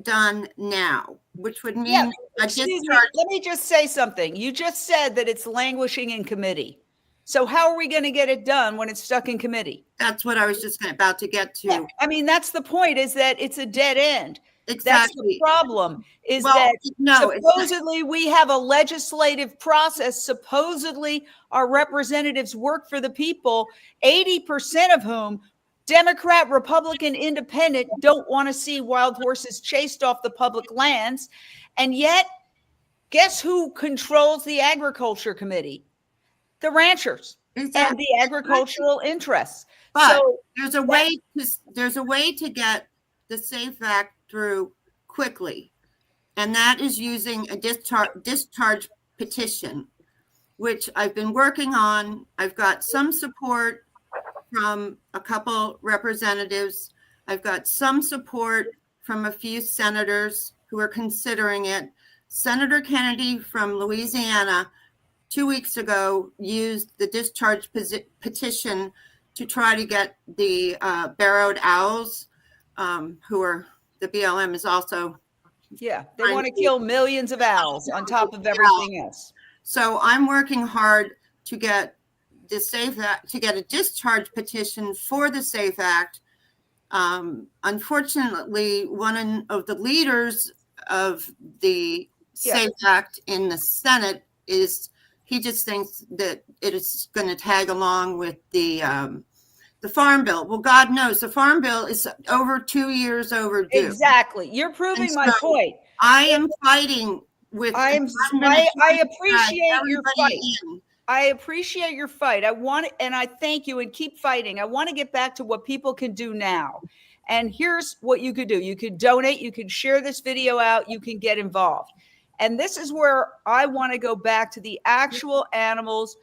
done now, which would mean Yeah, a excuse me, discharge. let me just say something. You just said that it's languishing in committee. So how are we going to get it done when it's stuck in committee? That's what I was just about to get to. Yeah, I mean, that's the point, is that it's a dead end. That's the Exactly. problem, is Well, that no, it's not. supposedly we have a legislative process. Supposedly our representatives work for the people, 80% of whom, Democrat, Republican, Independent, don't want to see wild horses chased off the public lands. And yet, guess who controls the agriculture committee? The ranchers and the agricultural interests. But So there's a way to get the SAFE Act through quickly, and that is using a discharge petition, which I've been working on. I've got some support from a couple representatives. I've got some support from a few senators who are considering it. Senator Kennedy from Louisiana 2 weeks ago used the discharge petition to try to get the barrowed owls, who are, the BLM is also. yeah, they want to kill millions of owls on top of everything else. So I'm working hard to get the SAFE Act, to get a discharge petition for the SAFE Act. Unfortunately, one of the leaders of the SAFE Act in the Senate he just thinks that it is going to tag along with the Farm Bill. Well, God knows the Farm Bill is over 2 years overdue. Exactly. You're proving my point. I am fighting with. I appreciate your fight. I appreciate your fight. And I thank you, and keep fighting. I want to get back to what people can do now. And here's what you could do. You could donate. You could share this video out. You can get involved. And this is where I want to go back to the actual animals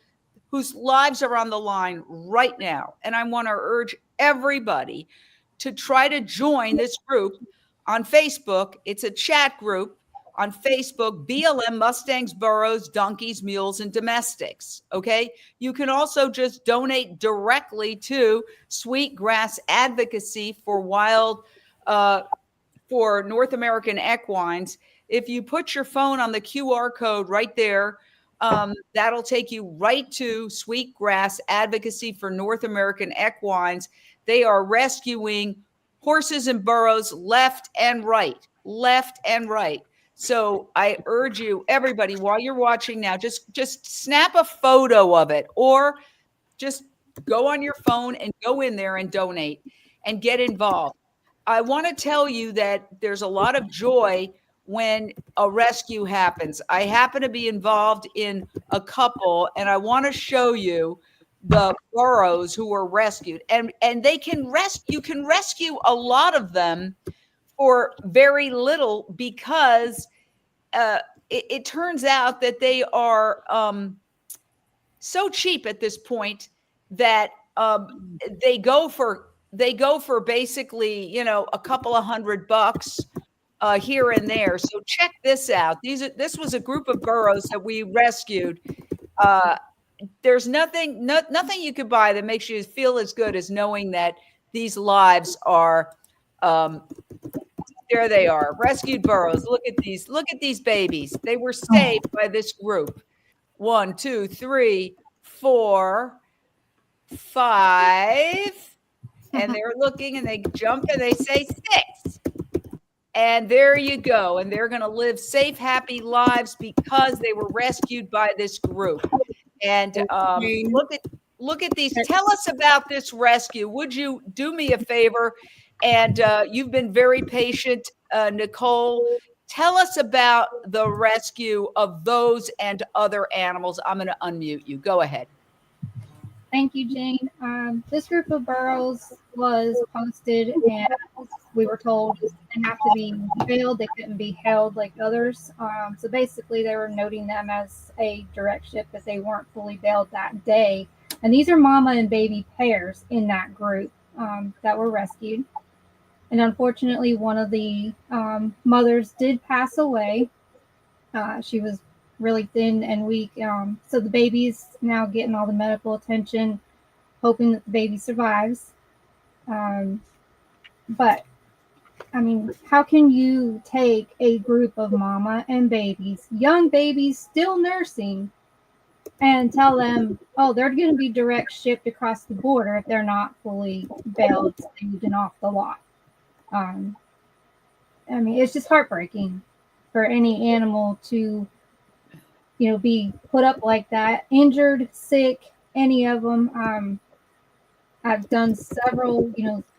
whose lives are on the line right now. And I want to urge everybody to try to join this group on Facebook. It's a chat group on Facebook, BLM Mustangs, Burros, Donkeys, Mules, and Domestics. Okay. You can also just donate directly to Sweetgrass Advocacy for for North American equines. If you put your phone on the QR code right there, that'll take you right to Sweetgrass Advocacy for North American Equines. They are rescuing horses and burros left and right. So I urge you, everybody, while you're watching now, just snap a photo of it, or just go on your phone and go in there and donate and get involved. I want to tell you that there's a lot of joy when a rescue happens. I happen to be involved in a couple, and I want to show you the burros who were rescued. And they can you can rescue a lot of them for very little, because it turns out that they are so cheap at this point that they go for basically, a couple of $100 here and there. So check this out. This was a group of burros that we rescued. There's nothing you could buy that makes you feel as good as knowing that these lives are, there they are, rescued burros. Look at these babies. They were saved by this group. 1, 2, 3, 4, 5. And they're looking, and they jump, and they say 6. And there you go. And they're going to live safe, happy lives because they were rescued by this group. And look at these. Tell us about this rescue. Would you do me a favor? And you've been very patient, Nicole. Tell us about the rescue of those and other animals. I'm going to unmute you. Go ahead. Thank you, Jane. This group of burros was posted, and we were told they have to be bailed. They couldn't be held like others. So basically, they were noting them as a direct ship because they weren't fully bailed that day. And these are mama and baby pairs in that group that were rescued. And unfortunately, one of the mothers did pass away. She was really thin and weak. So the baby's now getting all the medical attention, hoping that the baby survives. But I mean, how can you take a group of mama and babies, young babies still nursing, and tell them, oh, they're going to be direct shipped across the border if they're not fully bailed, saved, and off the lot? I mean, it's just heartbreaking for any animal to, be put up like that, injured, sick, any of them. I've done several,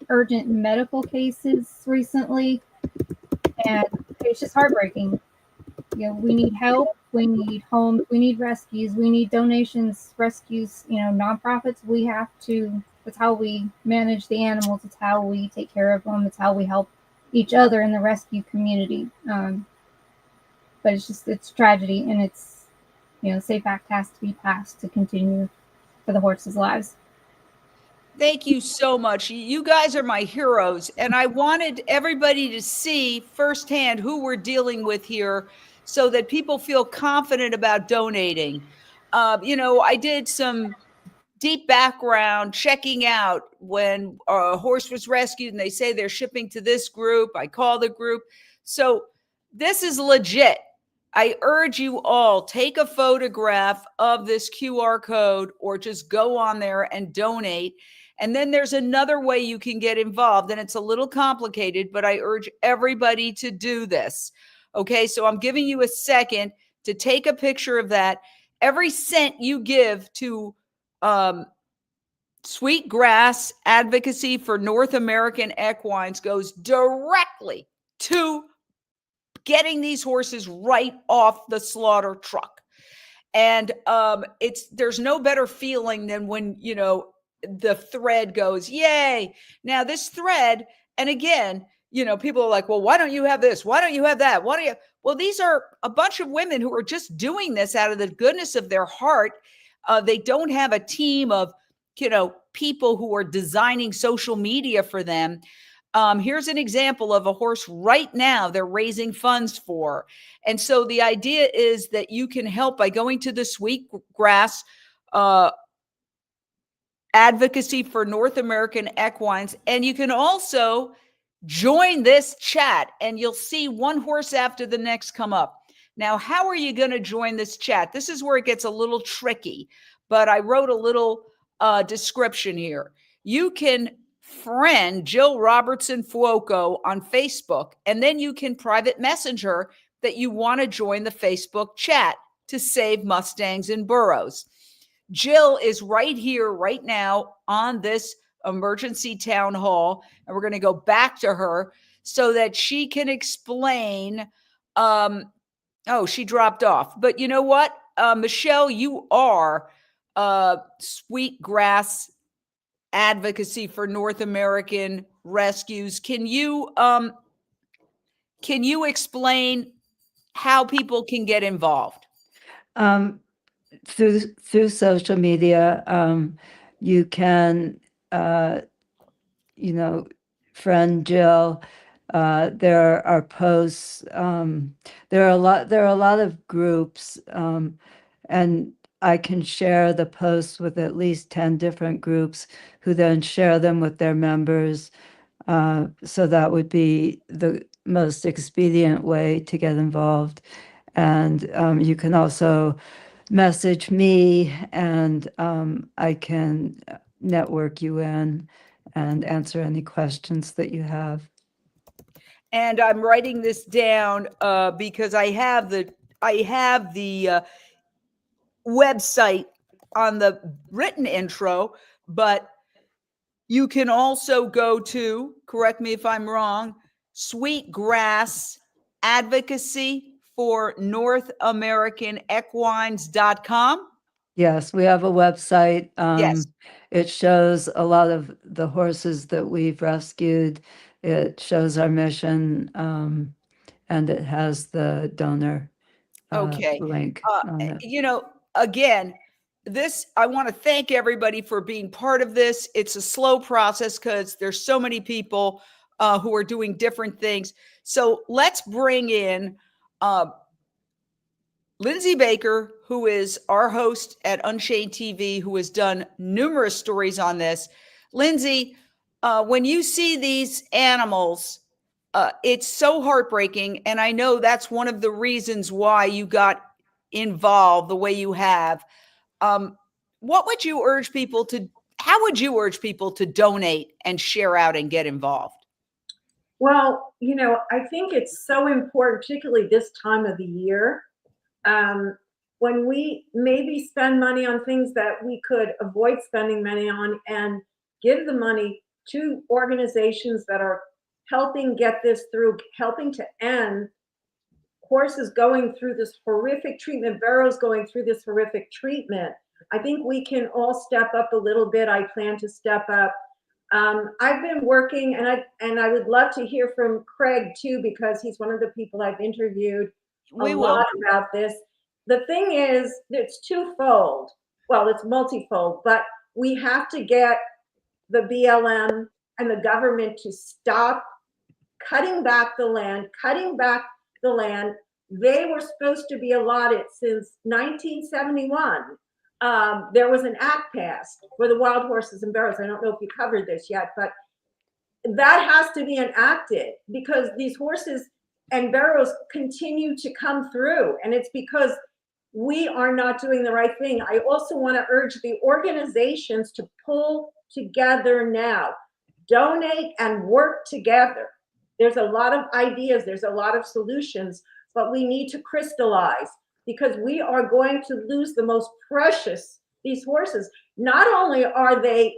urgent medical cases recently, and it's just heartbreaking. We need help, we need homes, we need rescues, we need donations, rescues, nonprofits. That's how we manage the animals. It's how we take care of them. It's how we help each other in the rescue community. But it's tragedy, and it's, SAFE Act has to be passed to continue for the horses' lives. Thank you so much. You guys are my heroes. And I wanted everybody to see firsthand who we're dealing with here so that people feel confident about donating. I did some deep background checking out when a horse was rescued and they say they're shipping to this group. I call the group. So this is legit. I urge you all, take a photograph of this QR code or just go on there and donate. And then there's another way you can get involved, and it's a little complicated, but I urge everybody to do this. Okay, so I'm giving you a second to take a picture of that. Every cent you give to Sweetgrass Advocacy for North American Equines goes directly to getting these horses right off the slaughter truck. And there's no better feeling than when, the thread goes, yay. Now this thread, and again, people are like, well, why don't you have this? Why don't you have that? Well, these are a bunch of women who are just doing this out of the goodness of their heart. They don't have a team of, people who are designing social media for them. Here's an example of a horse right now they're raising funds for. And so the idea is that you can help by going to the Sweetgrass Advocacy for North American Equines. And you can also join this chat, and you'll see one horse after the next come up. Now, how are you going to join this chat? This is where it gets a little tricky, but I wrote a little description here. You can friend Jill Robertson Fuoco on Facebook, and then you can private message her that you want to join the Facebook chat to save Mustangs and Burros. Jill is right here, right now on this emergency town hall, and we're going to go back to her so that she can explain. She dropped off, but you know what? Michelle, you are Sweetgrass Advocacy for North American Rescues. Can you explain how people can get involved? Through social media, you can, friend Jill. There are posts. There are a lot of groups, and I can share the posts with at least 10 different groups who then share them with their members. So that would be the most expedient way to get involved. And you can also message me, and I can network you in and answer any questions that you have. And I'm writing this down because I have the website on the written intro, but you can also go to, correct me if I'm wrong, Sweetgrass Advocacy for North American Equines.com. Yes, we have a website. Yes. It shows a lot of the horses that we've rescued. It shows our mission, and it has the donor link on it. Again, I want to thank everybody for being part of this. It's a slow process because there's so many people who are doing different things. So let's bring in Lindsay Baker, who is our host at Unchained TV, who has done numerous stories on this. Lindsay, when you see these animals, it's so heartbreaking. And I know that's one of the reasons why you got involved the way you have. What would you urge people to, how would you urge people to donate and share out and get involved? Well, I think it's so important, particularly this time of the year, when we maybe spend money on things that we could avoid spending money on and give the money to organizations that are helping get this through, helping to end horses going through this horrific treatment, burros going through this horrific treatment. I think we can all step up a little bit. I plan to step up. I've been working, and I would love to hear from Craig too, because he's one of the people I've interviewed a lot about this. The thing is, it's twofold. Well, it's multifold, but we have to get the BLM and the government to stop cutting back the land. They were supposed to be allotted since 1971. There was an act passed for the wild horses and burros. I don't know if you covered this yet, but that has to be enacted because these horses and burros continue to come through, and it's because we are not doing the right thing. I also want to urge the organizations to pull together now, donate and work together. There's a lot of ideas, there's a lot of solutions, but we need to crystallize because we are going to lose the most precious, these horses. Not only are they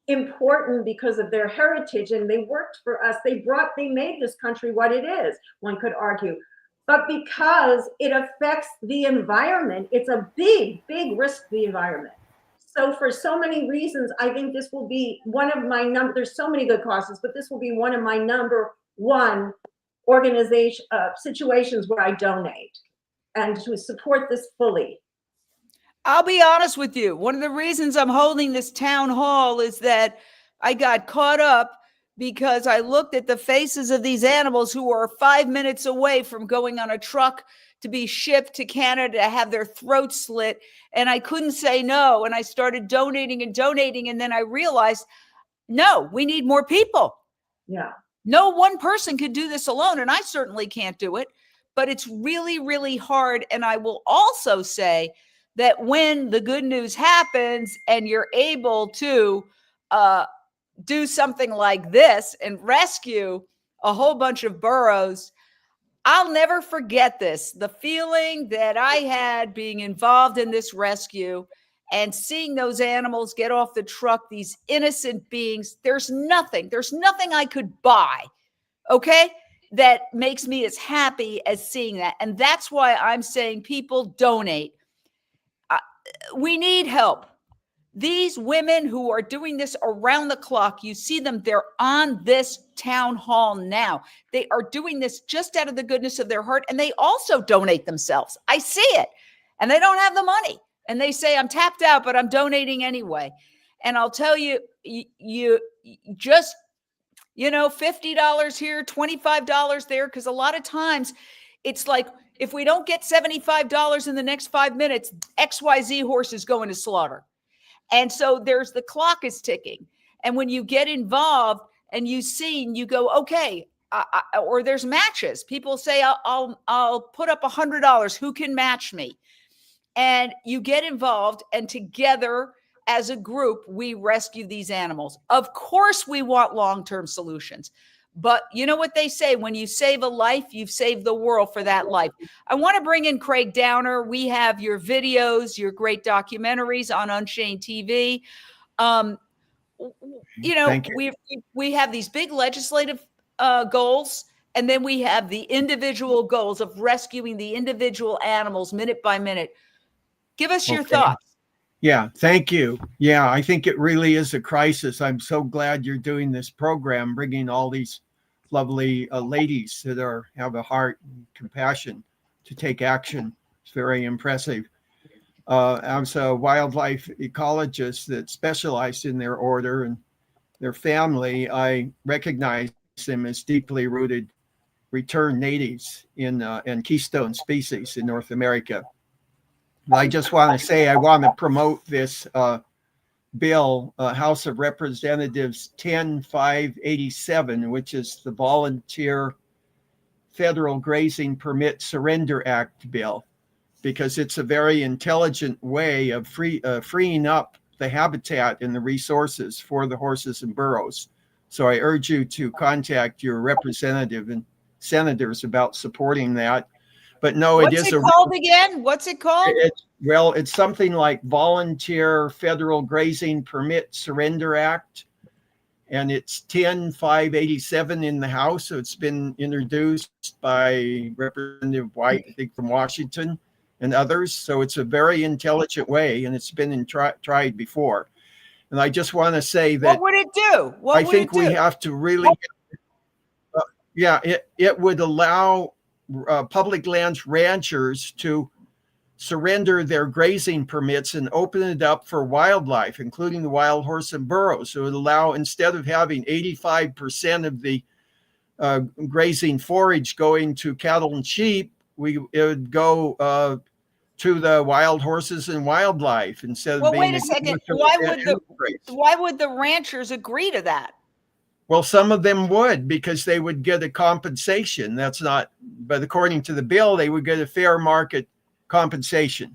important because of their heritage and they worked for us, they made this country what it is, one could argue, but because it affects the environment. It's a big, big risk to the environment. So for so many reasons, I think this will be one of my there's so many good causes, but this will be one of my number one organization situations where I donate and to support this fully. I'll be honest with you. One of the reasons I'm holding this town hall is that I got caught up because I looked at the faces of these animals who are 5 minutes away from going on a truck to be shipped to Canada to have their throats slit. And I couldn't say no. And I started donating and donating. And then I realized, no, we need more people. Yeah. No one person could do this alone. And I certainly can't do it. But it's really, really hard. And I will also say that when the good news happens and you're able to do something like this and rescue a whole bunch of burros, I'll never forget this. The feeling that I had being involved in this rescue and seeing those animals get off the truck, these innocent beings, there's nothing I could buy, okay, that makes me as happy as seeing that. And that's why I'm saying people donate. We need help. These women who are doing this around the clock, you see them, they're on this town hall now. They are doing this just out of the goodness of their heart. And they also donate themselves. I see it. And they don't have the money. And they say, I'm tapped out, but I'm donating anyway. And I'll tell you, you just, $50 here, $25 there. Because a lot of times it's like, if we don't get $75 in the next 5 minutes, XYZ horse is going to slaughter. And so the clock is ticking. And when you get involved and you go, okay, or there's matches. People say, I'll put up $100. Who can match me? And you get involved, and together as a group, we rescue these animals. Of course, we want long-term solutions. But you know what they say, when you save a life, you've saved the world for that life. I want to bring in Craig Downer. We have your videos, your great documentaries on Unchained TV. We have these big legislative goals, and then we have the individual goals of rescuing the individual animals minute by minute. Give us your thoughts. Yeah, thank you. Yeah, I think it really is a crisis. I'm so glad you're doing this program, bringing all these lovely ladies that have a heart and compassion to take action. It's very impressive. As a wildlife ecologist that specialized in their order and their family, I recognize them as deeply rooted return natives and keystone species in North America. I just want to say I want to promote this bill, House of Representatives 10587, which is the Volunteer Federal Grazing Permit Surrender Act bill, because it's a very intelligent way of freeing up the habitat and the resources for the horses and burros. So I urge you to contact your representative and senators about supporting that. But no, What's it called again? What's it called? It's something like Volunteer Federal Grazing Permit Surrender Act, and it's 10587 in the House. So it's been introduced by Representative White, I think, from Washington, and others. So it's a very intelligent way, and it's been tried before. And I just want to say that, what would it do? I think we have to really, it would allow public lands ranchers to surrender their grazing permits and open it up for wildlife, including the wild horse and burros. So it would allow, instead of having 85% of the grazing forage going to cattle and sheep, it would go to the wild horses and wildlife instead of being. Wait a second. Why would the ranchers agree to that? Well, some of them would, because they would get a compensation. That's not, but according to the bill, they would get a fair market compensation.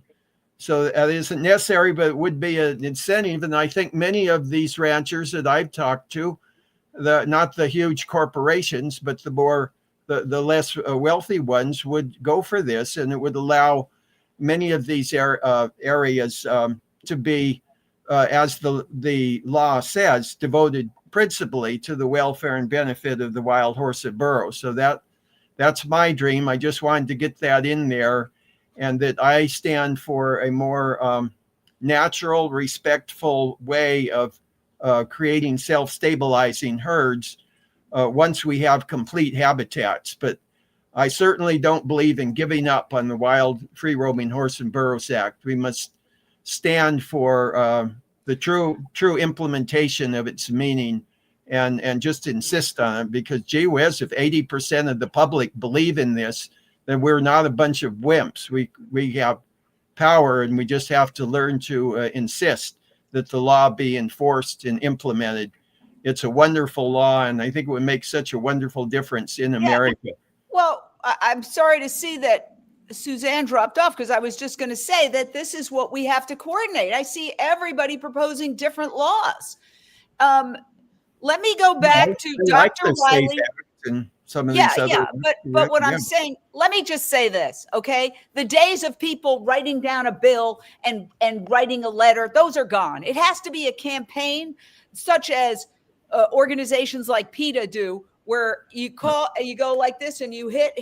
So that isn't necessary, but it would be an incentive. And I think many of these ranchers that I've talked to, not the huge corporations, but the less wealthy ones, would go for this, and it would allow many of these areas to be, as the law says, devoted principally to the welfare and benefit of the wild horse and burro. So that's my dream. I just wanted to get that in there, and that I stand for a more natural, respectful way of creating self-stabilizing herds once we have complete habitats. But I certainly don't believe in giving up on the Wild Free Roaming Horse and Burros Act. We must stand for the true implementation of its meaning, and just insist on it, because gee whiz, if 80% of the public believe in this, then we're not a bunch of wimps. We have power, and we just have to learn to insist that the law be enforced and implemented. It's a wonderful law, and I think it would make such a wonderful difference in America. Well, I'm sorry to see that Suzanne dropped off, because I was just going to say that this is what we have to coordinate. I see everybody proposing different laws. Let me go back to Dr. Wiley. And some of these other, but what I'm saying, let me just say this, okay? The days of people writing down a bill and writing a letter, those are gone. It has to be a campaign, such as organizations like PETA do, where you go like this, and you hit,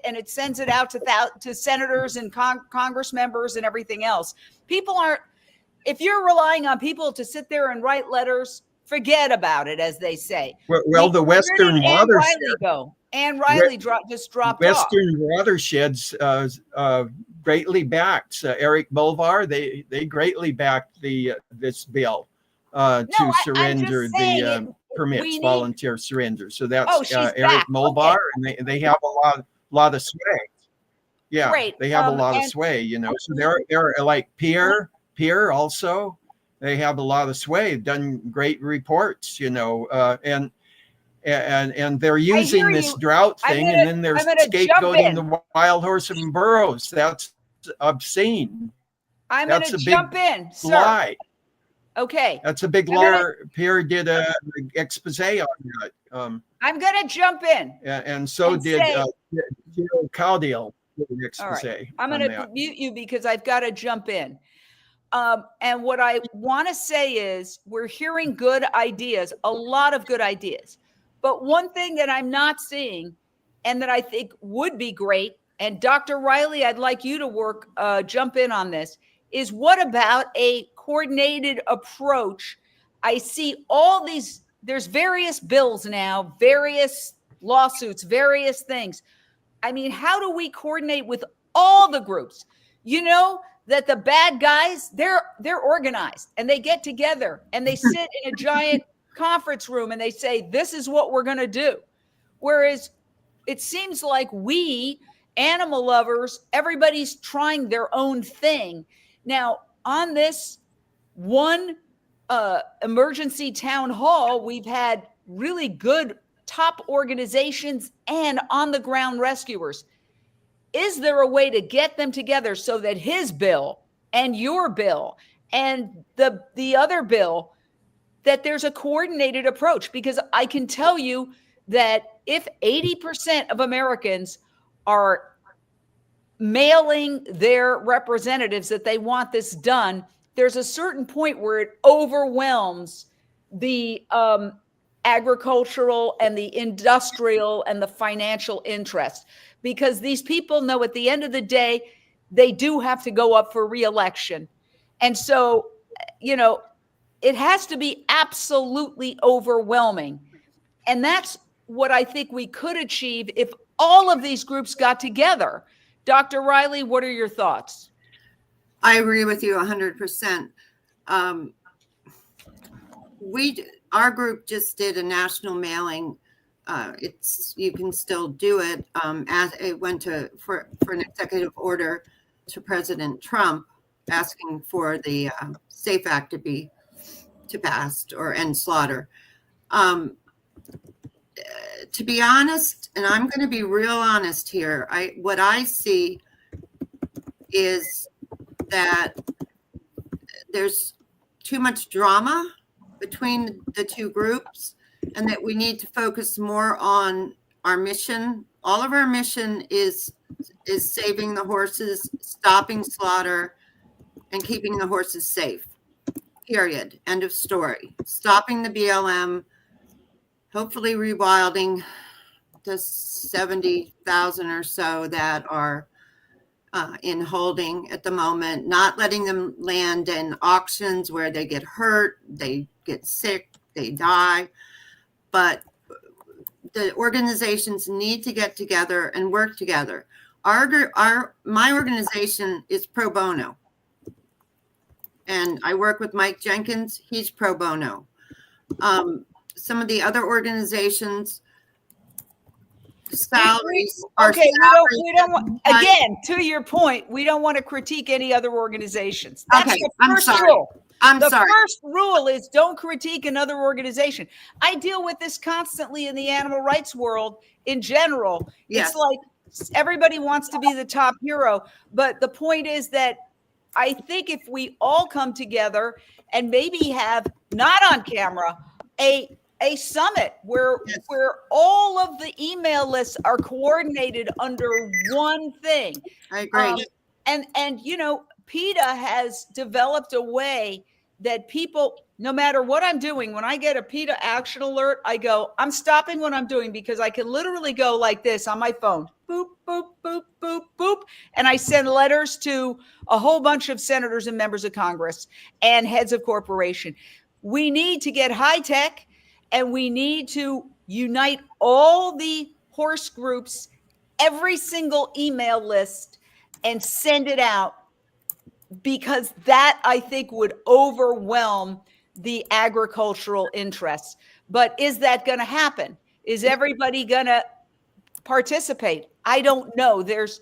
and it sends it out to senators and Congress members and everything else. If you're relying on people to sit there and write letters, forget about it, as they say. Well, the Western watershed. Ann Riley just dropped off. Western watersheds greatly backed Eric Mulvar. They greatly backed this bill to surrender the permits, volunteer surrender. So that's Eric Mulvar, and they have a lot of sway. Yeah, great. They have a lot of sway, you know. So they're like Pierre also. They have a lot of sway. They've done great reports, you know, and they're using this drought thing, and then they're scapegoating the wild horse and burros. That's obscene. I'm going to jump in, sir. Lie. Okay. That's a big lie. Pierre did an expose on that. I'm going to jump in. And so did Joe Cowdale did an expose. Right. I'm going to mute you because I've got to jump in. And what I want to say is we're hearing good ideas, a lot of good ideas. But one thing that I'm not seeing, and that I think would be great, and Dr. Riley, I'd like you to jump in on this, is what about a coordinated approach? I see all these, there's various bills now, various lawsuits, various things. I mean, how do we coordinate with all the groups? You know, that the bad guys, they're organized, and they get together and they sit in a giant conference room and they say, this is what we're going to do. Whereas it seems like we animal lovers, everybody's trying their own thing. Now, on this one emergency town hall, we've had really good top organizations and on the ground rescuers. Is there a way to get them together so that his bill and your bill and the other bill, that there's a coordinated approach? Because I can tell you that if 80% of Americans are mailing their representatives that they want this done, there's a certain point where it overwhelms the agricultural and the industrial and the financial interest, because these people know at the end of the day, they do have to go up for re-election. And so, it has to be absolutely overwhelming. And that's what I think we could achieve if all of these groups got together. Dr. Riley, what are your thoughts? I agree with you 100%. Our group just did a national mailing. You can still do it. As it went for an executive order to President Trump, asking for the SAFE Act to pass or end slaughter. To be honest, and I'm going to be real honest here, what I see is that there's too much drama between the two groups, and that we need to focus more on our mission. All of our mission is saving the horses, stopping slaughter, and keeping the horses safe. Period. End of story. Stopping the BLM, hopefully rewilding the 70,000 or so that are in holding at the moment, not letting them land in auctions where they get hurt, they get sick, they die. But the organizations need to get together and work together. My organization is pro bono. And I work with Mike Jenkins. He's pro bono. Some of the other organizations, salaries are okay. salaries. We don't want, again, to your point, we don't want to critique any other organizations. That's Okay, the I'm first sorry. rule. The sorry. first rule is don't critique another organization. I deal with this constantly in the animal rights world in general. Yes. It's like everybody wants to be the top hero. But the point is that I think if we all come together and maybe have, not on camera, a summit where all of the email lists are coordinated under one thing. I agree. And PETA has developed a way that people, no matter what I'm doing, when I get a PETA action alert, I go, I'm stopping what I'm doing, because I can literally go like this on my phone, boop, boop, boop, boop, boop. And I send letters to a whole bunch of senators and members of Congress and heads of corporation. We need to get high tech, and we need to unite all the horse groups, every single email list, and send it out, because that, I think, would overwhelm the agricultural interests. But is that going to happen? Is everybody going to participate? I don't know. There's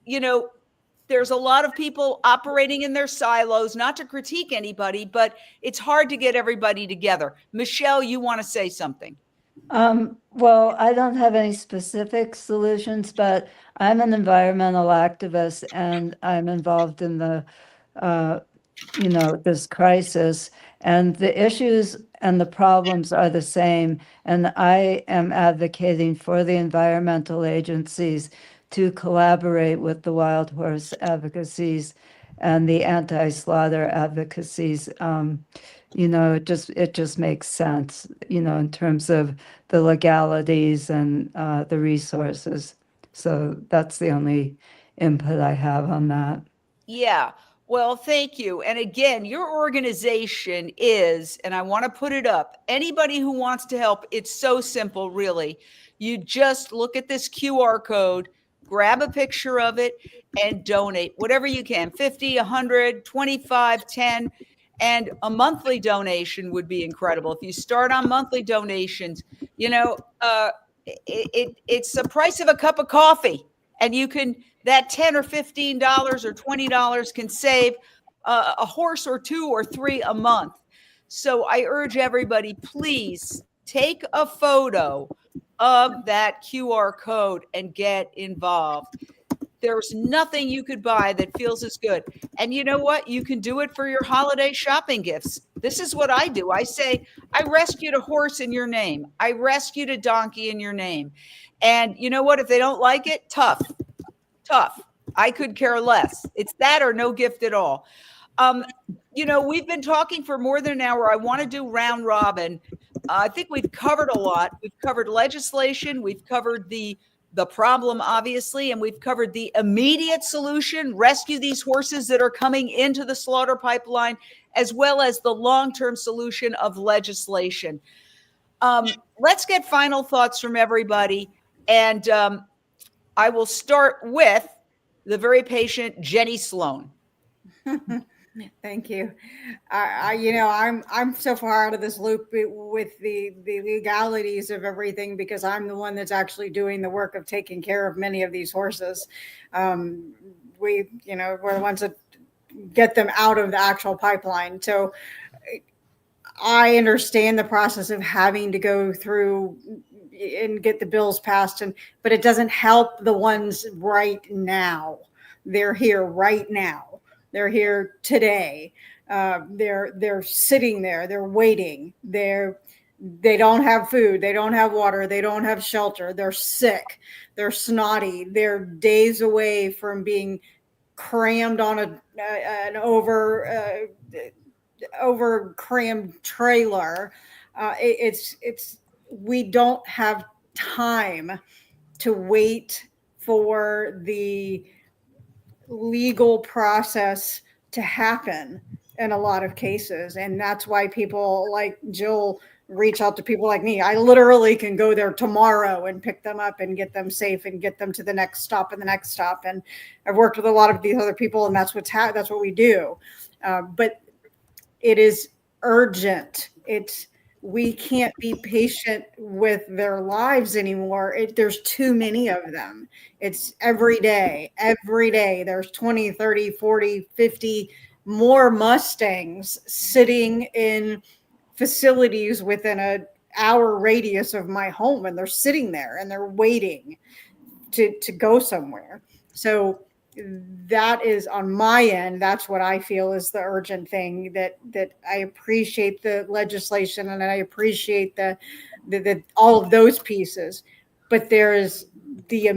a lot of people operating in their silos, not to critique anybody, but it's hard to get everybody together. Michelle, you want to say something? Well, I don't have any specific solutions, but I'm an environmental activist, and I'm involved in the, this crisis, and the issues and the problems are the same. And I am advocating for the environmental agencies to collaborate with the wild horse advocacies and the anti-slaughter advocacies. It just makes sense, in terms of the legalities and the resources. So that's the only input I have on that. Yeah. Well, thank you. And again, your organization is, and I want to put it up, anybody who wants to help, it's so simple, really. You just look at this QR code, grab a picture of it, and donate whatever you can, 50, 100, 25, 10, and a monthly donation would be incredible. If you start on monthly donations, it's the price of a cup of coffee. And you can, that $10 or $15 or $20 can save a horse or 2 or 3 a month. So I urge everybody, please take a photo of that QR code and get involved. There's nothing you could buy that feels as good. And you know what? You can do it for your holiday shopping gifts. This is what I do. I say, I rescued a horse in your name. I rescued a donkey in your name. And you know what? If they don't like it, tough. I could care less. It's that or no gift at all. You know, we've been talking for more than an hour. I want to do round robin. I think we've covered a lot. We've covered legislation. We've covered the problem, obviously, and we've covered the immediate solution, rescue these horses that are coming into the slaughter pipeline, as well as the long-term solution of legislation. Let's get final thoughts from everybody. And I will start with the very patient Jenny Sloan. Thank you. You know, I'm so far out of this loop with the legalities of everything because I'm the one that's actually doing the work of taking care of many of these horses. We're the ones that get them out of the actual pipeline. So I understand the process of having to go through and get the bills passed, but it doesn't help the ones right now. They're here right now. They're here today. They're sitting there. They're waiting. They don't have food. They don't have water. They don't have shelter. They're sick. They're snotty. They're days away from being crammed on an over crammed trailer. We don't have time to wait for the legal process to happen in a lot of cases. And that's why people like Jill reach out to people like me. I literally can go there tomorrow and pick them up and get them safe and get them to the next stop and the next stop. And I've worked with a lot of these other people, and that's what we do. But it is urgent. We can't be patient with their lives anymore. There's too many of them. It's every day. There's 20, 30, 40, 50 more Mustangs sitting in facilities within an hour radius of my home. And they're sitting there and they're waiting to go somewhere. So that is on my end. That's what I feel is the urgent thing, that I appreciate the legislation and I appreciate the all of those pieces, but there is the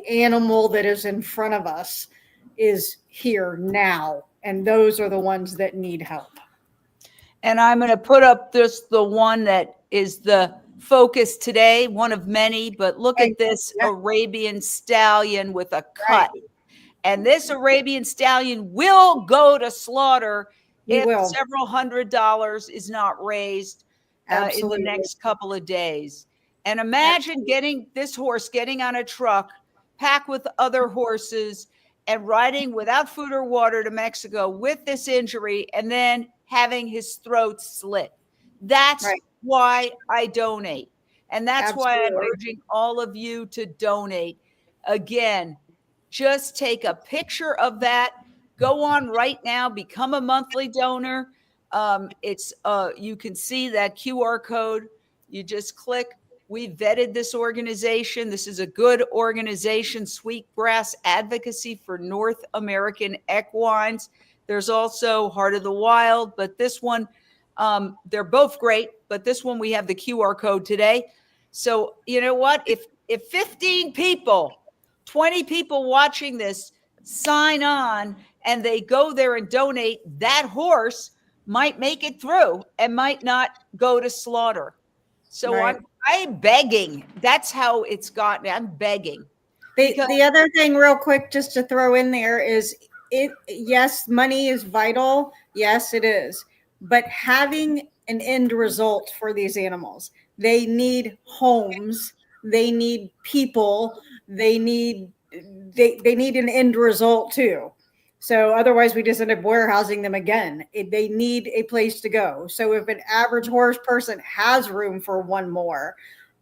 animal that is in front of us is here now. And those are the ones that need help. And I'm going to put up the one that is the focus today, one of many, but look at this Arabian stallion with a cut. Right. And this Arabian stallion will go to slaughter if several $100s is not raised in the next couple of days. And imagine getting on a truck, packed with other horses, and riding without food or water to Mexico with this injury, and then having his throat slit. That's why I donate. And that's why I'm urging all of you to donate. Again, just take a picture of that. Go on right now, become a monthly donor. You can see that QR code. You just click. We vetted this organization. This is a good organization, Sweetgrass Advocacy for North American Equines. There's also Heart of the Wild, but this one, they're both great, but this one we have the QR code today. So you know what? If 15 people, 20 people watching this sign on and they go there and donate, that horse might make it through and might not go to slaughter. So I'm begging. That's how it's gotten. I'm begging. The other thing real quick, just to throw in there is yes, money is vital. Yes, it is. But having an end result for these animals, they need homes, they need people, they need an end result too. So otherwise we just end up warehousing them again. They need a place to go. So if an average horse person has room for one more,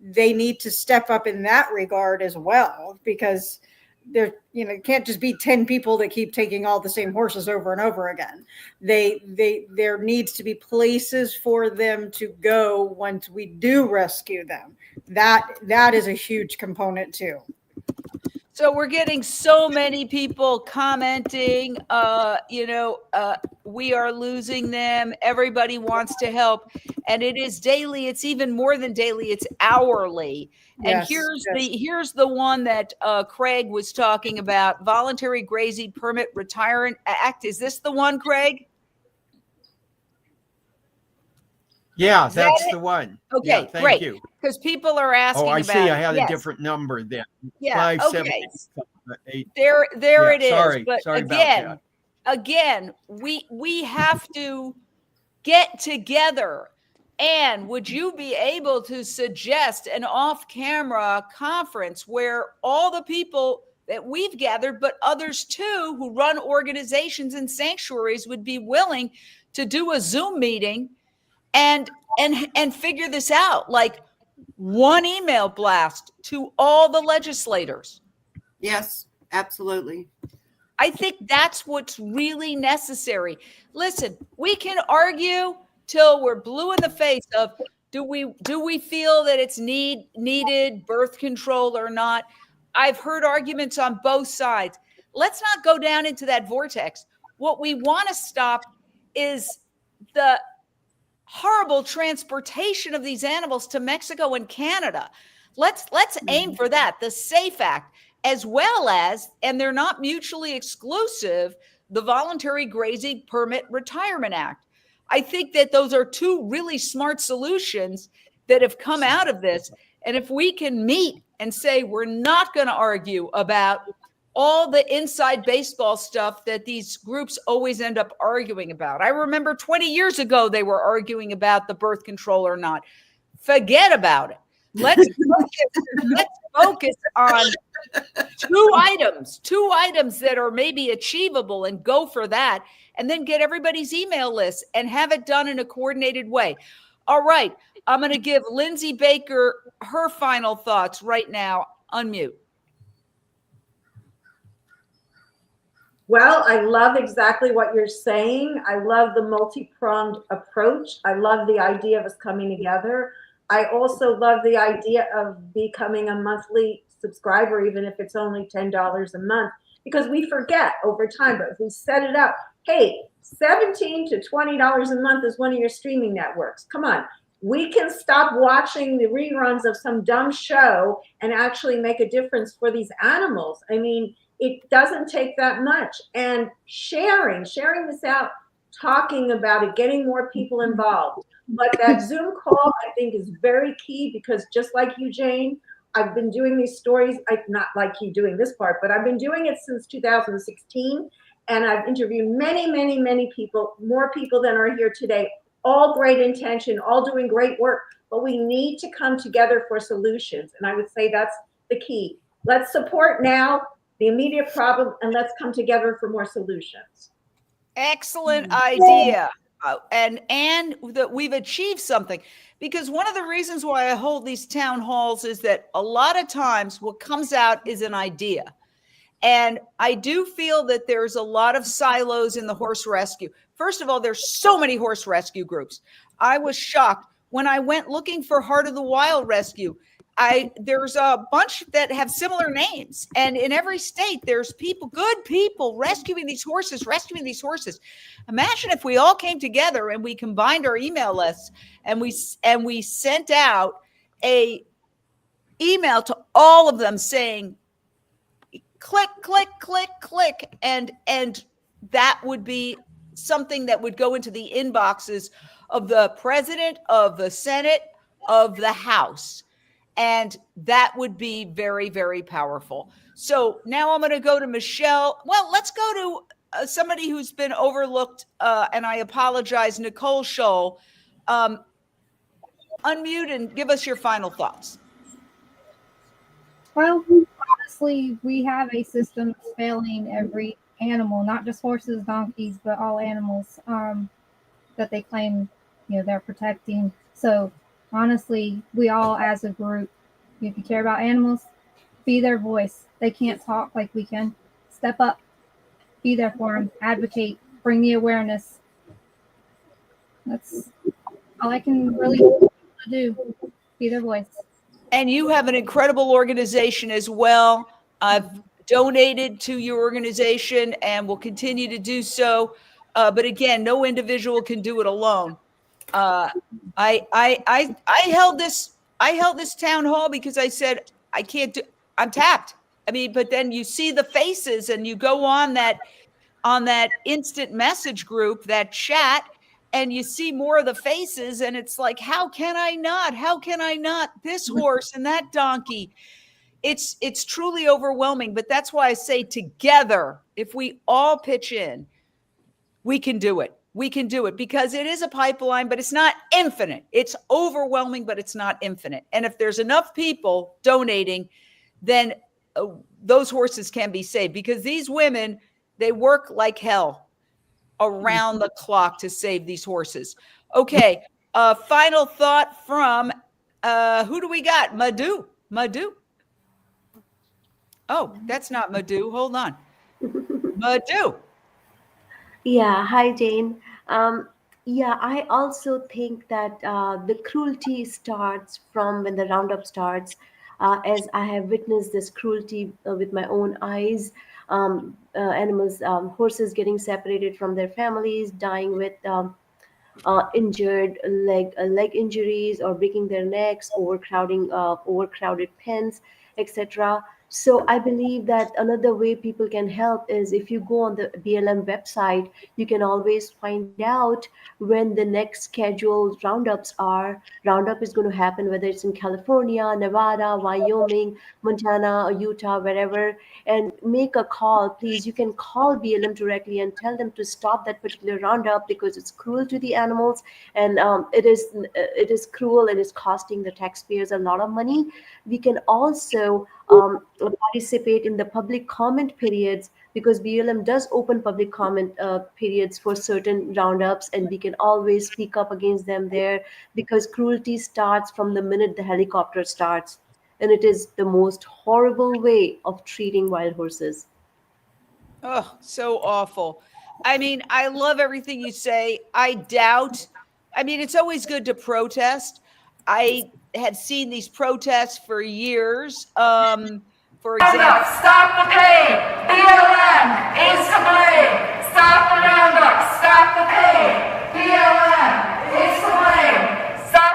they need to step up in that regard as well, because there, it can't just be 10 people that keep taking all the same horses over and over again. There needs to be places for them to go once we do rescue them. That is a huge component too. So we're getting so many people commenting, we are losing them. Everybody wants to help. And it is daily. It's even more than daily. It's hourly. And here's the one that Craig was talking about, Voluntary Grazing Permit Retirement Act. Is this the one, Craig? Yeah, that's the one. Okay, yeah, thank great. you. Because people are asking about. Oh, I see. I had a different number then. Yeah. 5, Okay. 7, 8. There Yeah, it is. sorry. But Sorry about that. again, we have to get together. And would you be able to suggest an off-camera conference where all the people that we've gathered, but others too, who run organizations and sanctuaries, would be willing to do a Zoom meeting and figure this out, like one email blast to all the legislators? Yes, absolutely. I think that's what's really necessary. Listen, we can argue till we're blue in the face of do we feel that it's needed birth control or not. I've heard arguments on both sides. Let's not go down into that vortex. What we want to stop is the horrible transportation of these animals to Mexico and Canada. Let's aim for that, the SAFE Act, as well as, and they're not mutually exclusive, the Voluntary Grazing Permit Retirement Act. I think that those are two really smart solutions that have come out of this. And if we can meet and say we're not going to argue about all the inside baseball stuff that these groups always end up arguing about. I remember 20 years ago, they were arguing about the birth control or not. Forget about it. Let's focus on two items that are maybe achievable, and go for that, and then get everybody's email list and have it done in a coordinated way. All right. I'm going to give Lindsay Baker her final thoughts right now. Unmute. Well, I love exactly what you're saying. I love the multi-pronged approach. I love the idea of us coming together. I also love the idea of becoming a monthly subscriber, even if it's only $10 a month, because we forget over time. But if we set it up, hey, $17 to $20 a month is one of your streaming networks. Come on. We can stop watching the reruns of some dumb show and actually make a difference for these animals. I mean, it doesn't take that much. And sharing this out, talking about it, getting more people involved. But that Zoom call, I think, is very key, because just like you, Jane, I've been doing these stories, not like you doing this part, but I've been doing it since 2016. And I've interviewed many, many, many people, more people than are here today, all great intention, all doing great work. But we need to come together for solutions. And I would say that's the key. Let's support now the immediate problem, and let's come together for more solutions. Excellent idea. And that we've achieved something, because one of the reasons why I hold these town halls is that a lot of times what comes out is an idea. And I do feel that there's a lot of silos in the horse rescue. First of all, there's so many horse rescue groups. I was shocked when I went looking for Heart of the Wild Rescue. There's a bunch that have similar names, and in every state there's good people rescuing these horses. Imagine if we all came together and we combined our email lists and we sent out a email to all of them saying, click, click, click, click, and that would be something that would go into the inboxes of the president, of the Senate, of the House. And that would be very, very powerful. So now I'm going to go to Michelle. Well, let's go to somebody who's been overlooked, and I apologize, Nicole Scholl. Unmute and give us your final thoughts. Well, honestly, we have a system that's failing every animal, not just horses, donkeys, but all animals that they claim, they're protecting. So honestly, we all as a group, if you care about animals, be their voice. They can't talk like we can. Step up, be there for them, advocate, bring the awareness. That's all I can really do. Be their voice. And you have an incredible organization as well. I've donated to your organization and will continue to do so. But again, no individual can do it alone. I held this town hall because I said I can't do. I'm tapped. I mean, but then you see the faces and you go on that instant message group, that chat, and you see more of the faces, and it's like, how can I not? How can I not? This horse and that donkey. It's truly overwhelming, but that's why I say together, if we all pitch in, we can do it. We can do it because it is a pipeline, but it's not infinite. It's overwhelming, but it's not infinite. And if there's enough people donating, then those horses can be saved, because these women, they work like hell around the clock to save these horses. Okay. Final thought from, who do we got? Madhu. Oh, that's not Madhu. Hold on. Madhu. Yeah, hi Jane. Yeah, I also think that the cruelty starts from when the roundup starts, as I have witnessed this cruelty with my own eyes. Animals, horses getting separated from their families, dying with injured leg injuries or breaking their necks, overcrowded pens, etc. So I believe that another way people can help is if you go on the BLM website, you can always find out when the next scheduled roundups are. Roundup is going to happen whether it's in California, Nevada, Wyoming, Montana, or Utah, wherever, and make a call. Please, you can call BLM directly and tell them to stop that particular roundup because it's cruel to the animals, and it is cruel and it's costing the taxpayers a lot of money. We can also participate in the public comment periods, because BLM does open public comment periods for certain roundups, and we can always speak up against them there, because cruelty starts from the minute the helicopter starts, and it is the most horrible way of treating wild horses. Oh, so awful. I mean, I love everything you say. It's always good to protest. I had seen these protests for years. For example, stop the pain. BLM is to blame. Stop the roundup. Stop the pain. BLM is to blame. Stop.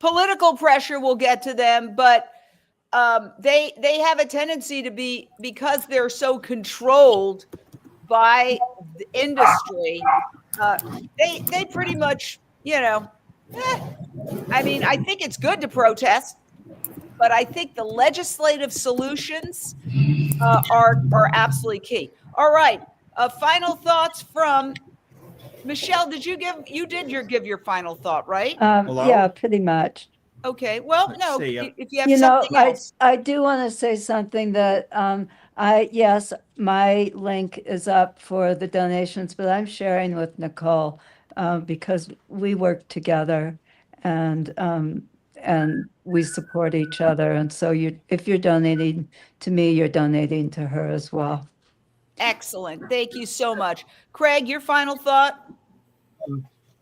political pressure will get to them, but they have a tendency to be, because they're so controlled by the industry. They pretty much, I think it's good to protest, but I think the legislative solutions are absolutely key. All right. Final thoughts from Michelle. Did you give your final thought, right? Yeah, pretty much. Okay. Well, Let's no, see, if you have something else. I do want to say something that yes, my link is up for the donations, but I'm sharing with Nicole because we work together and we support each other. And so if you're donating to me, you're donating to her as well. Excellent. Thank you so much. Craig, your final thought?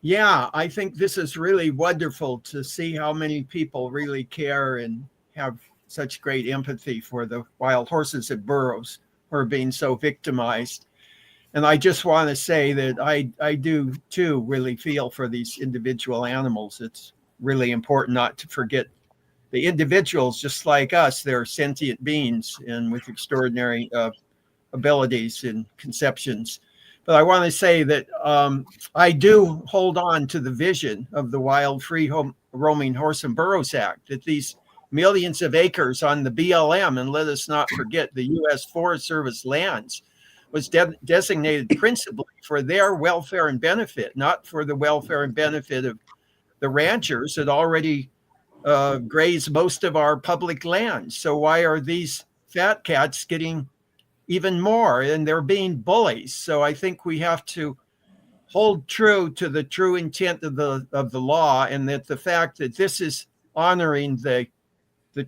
Yeah, I think this is really wonderful to see how many people really care and have such great empathy for the wild horses and burros who are being so victimized. And I just want to say that I do too really feel for these individual animals. It's really important not to forget the individuals, just like us. They're sentient beings and with extraordinary abilities and conceptions. But I want to say that I do hold on to the vision of the Wild Free Roaming Horse and Burros Act, that these millions of acres on the BLM, and let us not forget the U.S. Forest Service lands, was designated principally for their welfare and benefit, not for the welfare and benefit of the ranchers that already graze most of our public lands. So why are these fat cats getting even more, and they're being bullies. So I think we have to hold true to the true intent of the law, and that the fact that this is honoring the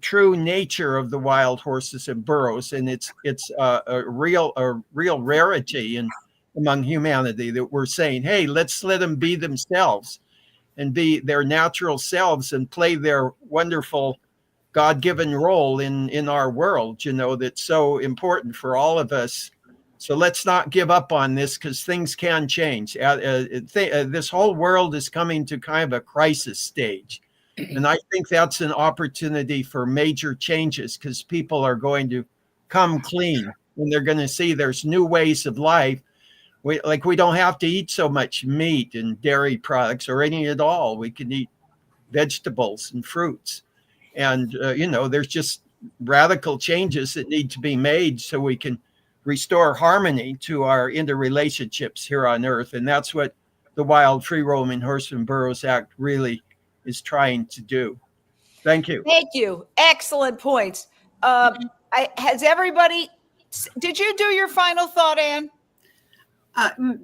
true nature of the wild horses and burros, and it's a real rarity among humanity, that we're saying, hey, let's let them be themselves and be their natural selves and play their wonderful God-given role in our world, that's so important for all of us. So let's not give up on this, because things can change. This whole world is coming to kind of a crisis stage. And I think that's an opportunity for major changes, because people are going to come clean and they're going to see there's new ways of life. We don't have to eat so much meat and dairy products or any at all. We can eat vegetables and fruits. And, there's just radical changes that need to be made so we can restore harmony to our interrelationships here on Earth. And that's what the Wild Free Roaming Horse and Burros Act really is trying to do. Thank you. Thank you. Excellent points. Did you do your final thought, Ann?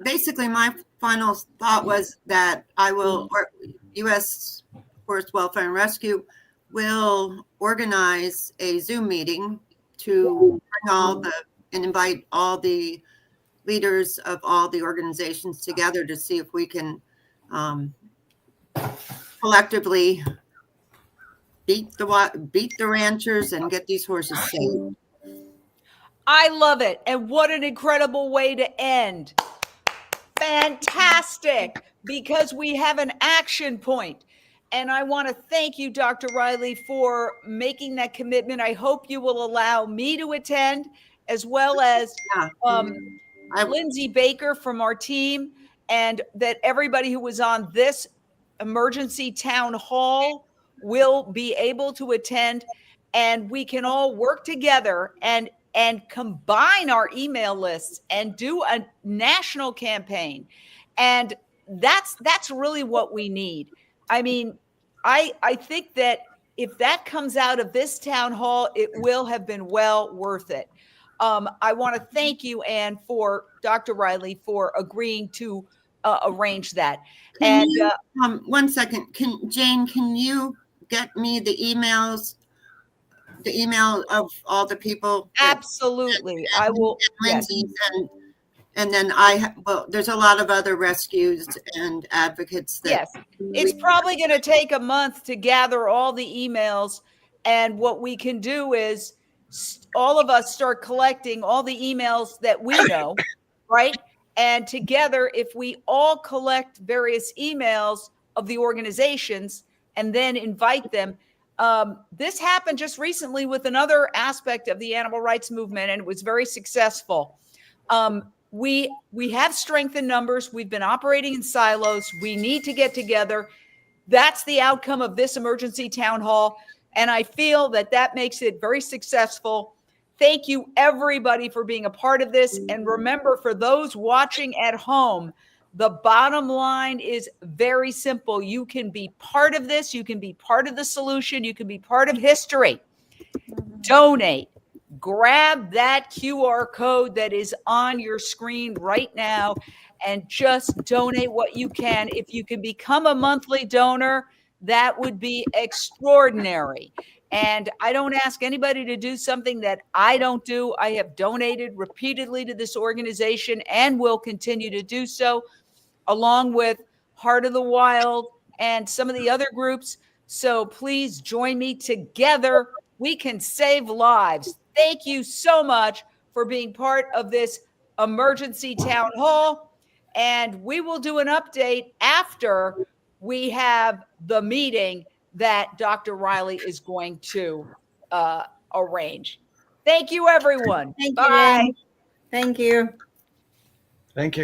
Basically, my final thought was that U.S. Forest Welfare and Rescue will organize a Zoom meeting to bring and invite all the leaders of all the organizations together to see if we can collectively beat the ranchers and get these horses saved. I love it. And what an incredible way to end. Fantastic, because we have an action point. And I want to thank you, Dr. Riley, for making that commitment. I hope you will allow me to attend, as well as Lindsay Baker from our team, and that everybody who was on this emergency town hall will be able to attend, and we can all work together and combine our email lists and do a national campaign. And that's really what we need. I mean, I think that if that comes out of this town hall, it will have been well worth it. I want to thank you, Ann, for Dr. Riley, for agreeing to arrange that. One second, Jane, can you get me the email of all the people? Absolutely, I will. Lindsay's, yes. And then there's a lot of other rescues and advocates. Yes, it's probably going to take a month to gather all the emails. And what we can do is all of us start collecting all the emails that we know, right? And together, if we all collect various emails of the organizations and then invite them. This happened just recently with another aspect of the animal rights movement, and it was very successful. We have strength in numbers. We've been operating in silos. We need to get together. That's the outcome of this emergency town hall. And I feel that makes it very successful. Thank you, everybody, for being a part of this. And remember, for those watching at home, the bottom line is very simple. You can be part of this. You can be part of the solution. You can be part of history. Donate. Grab that QR code that is on your screen right now and just donate what you can. If you can become a monthly donor, that would be extraordinary. And I don't ask anybody to do something that I don't do. I have donated repeatedly to this organization and will continue to do so, along with Heart of the Wild and some of the other groups. So please join me. Together we can save lives. Thank you so much for being part of this emergency town hall. And we will do an update after we have the meeting that Dr. Riley is going to arrange. Thank you, everyone. Thank Bye. you. Thank you. Thank you.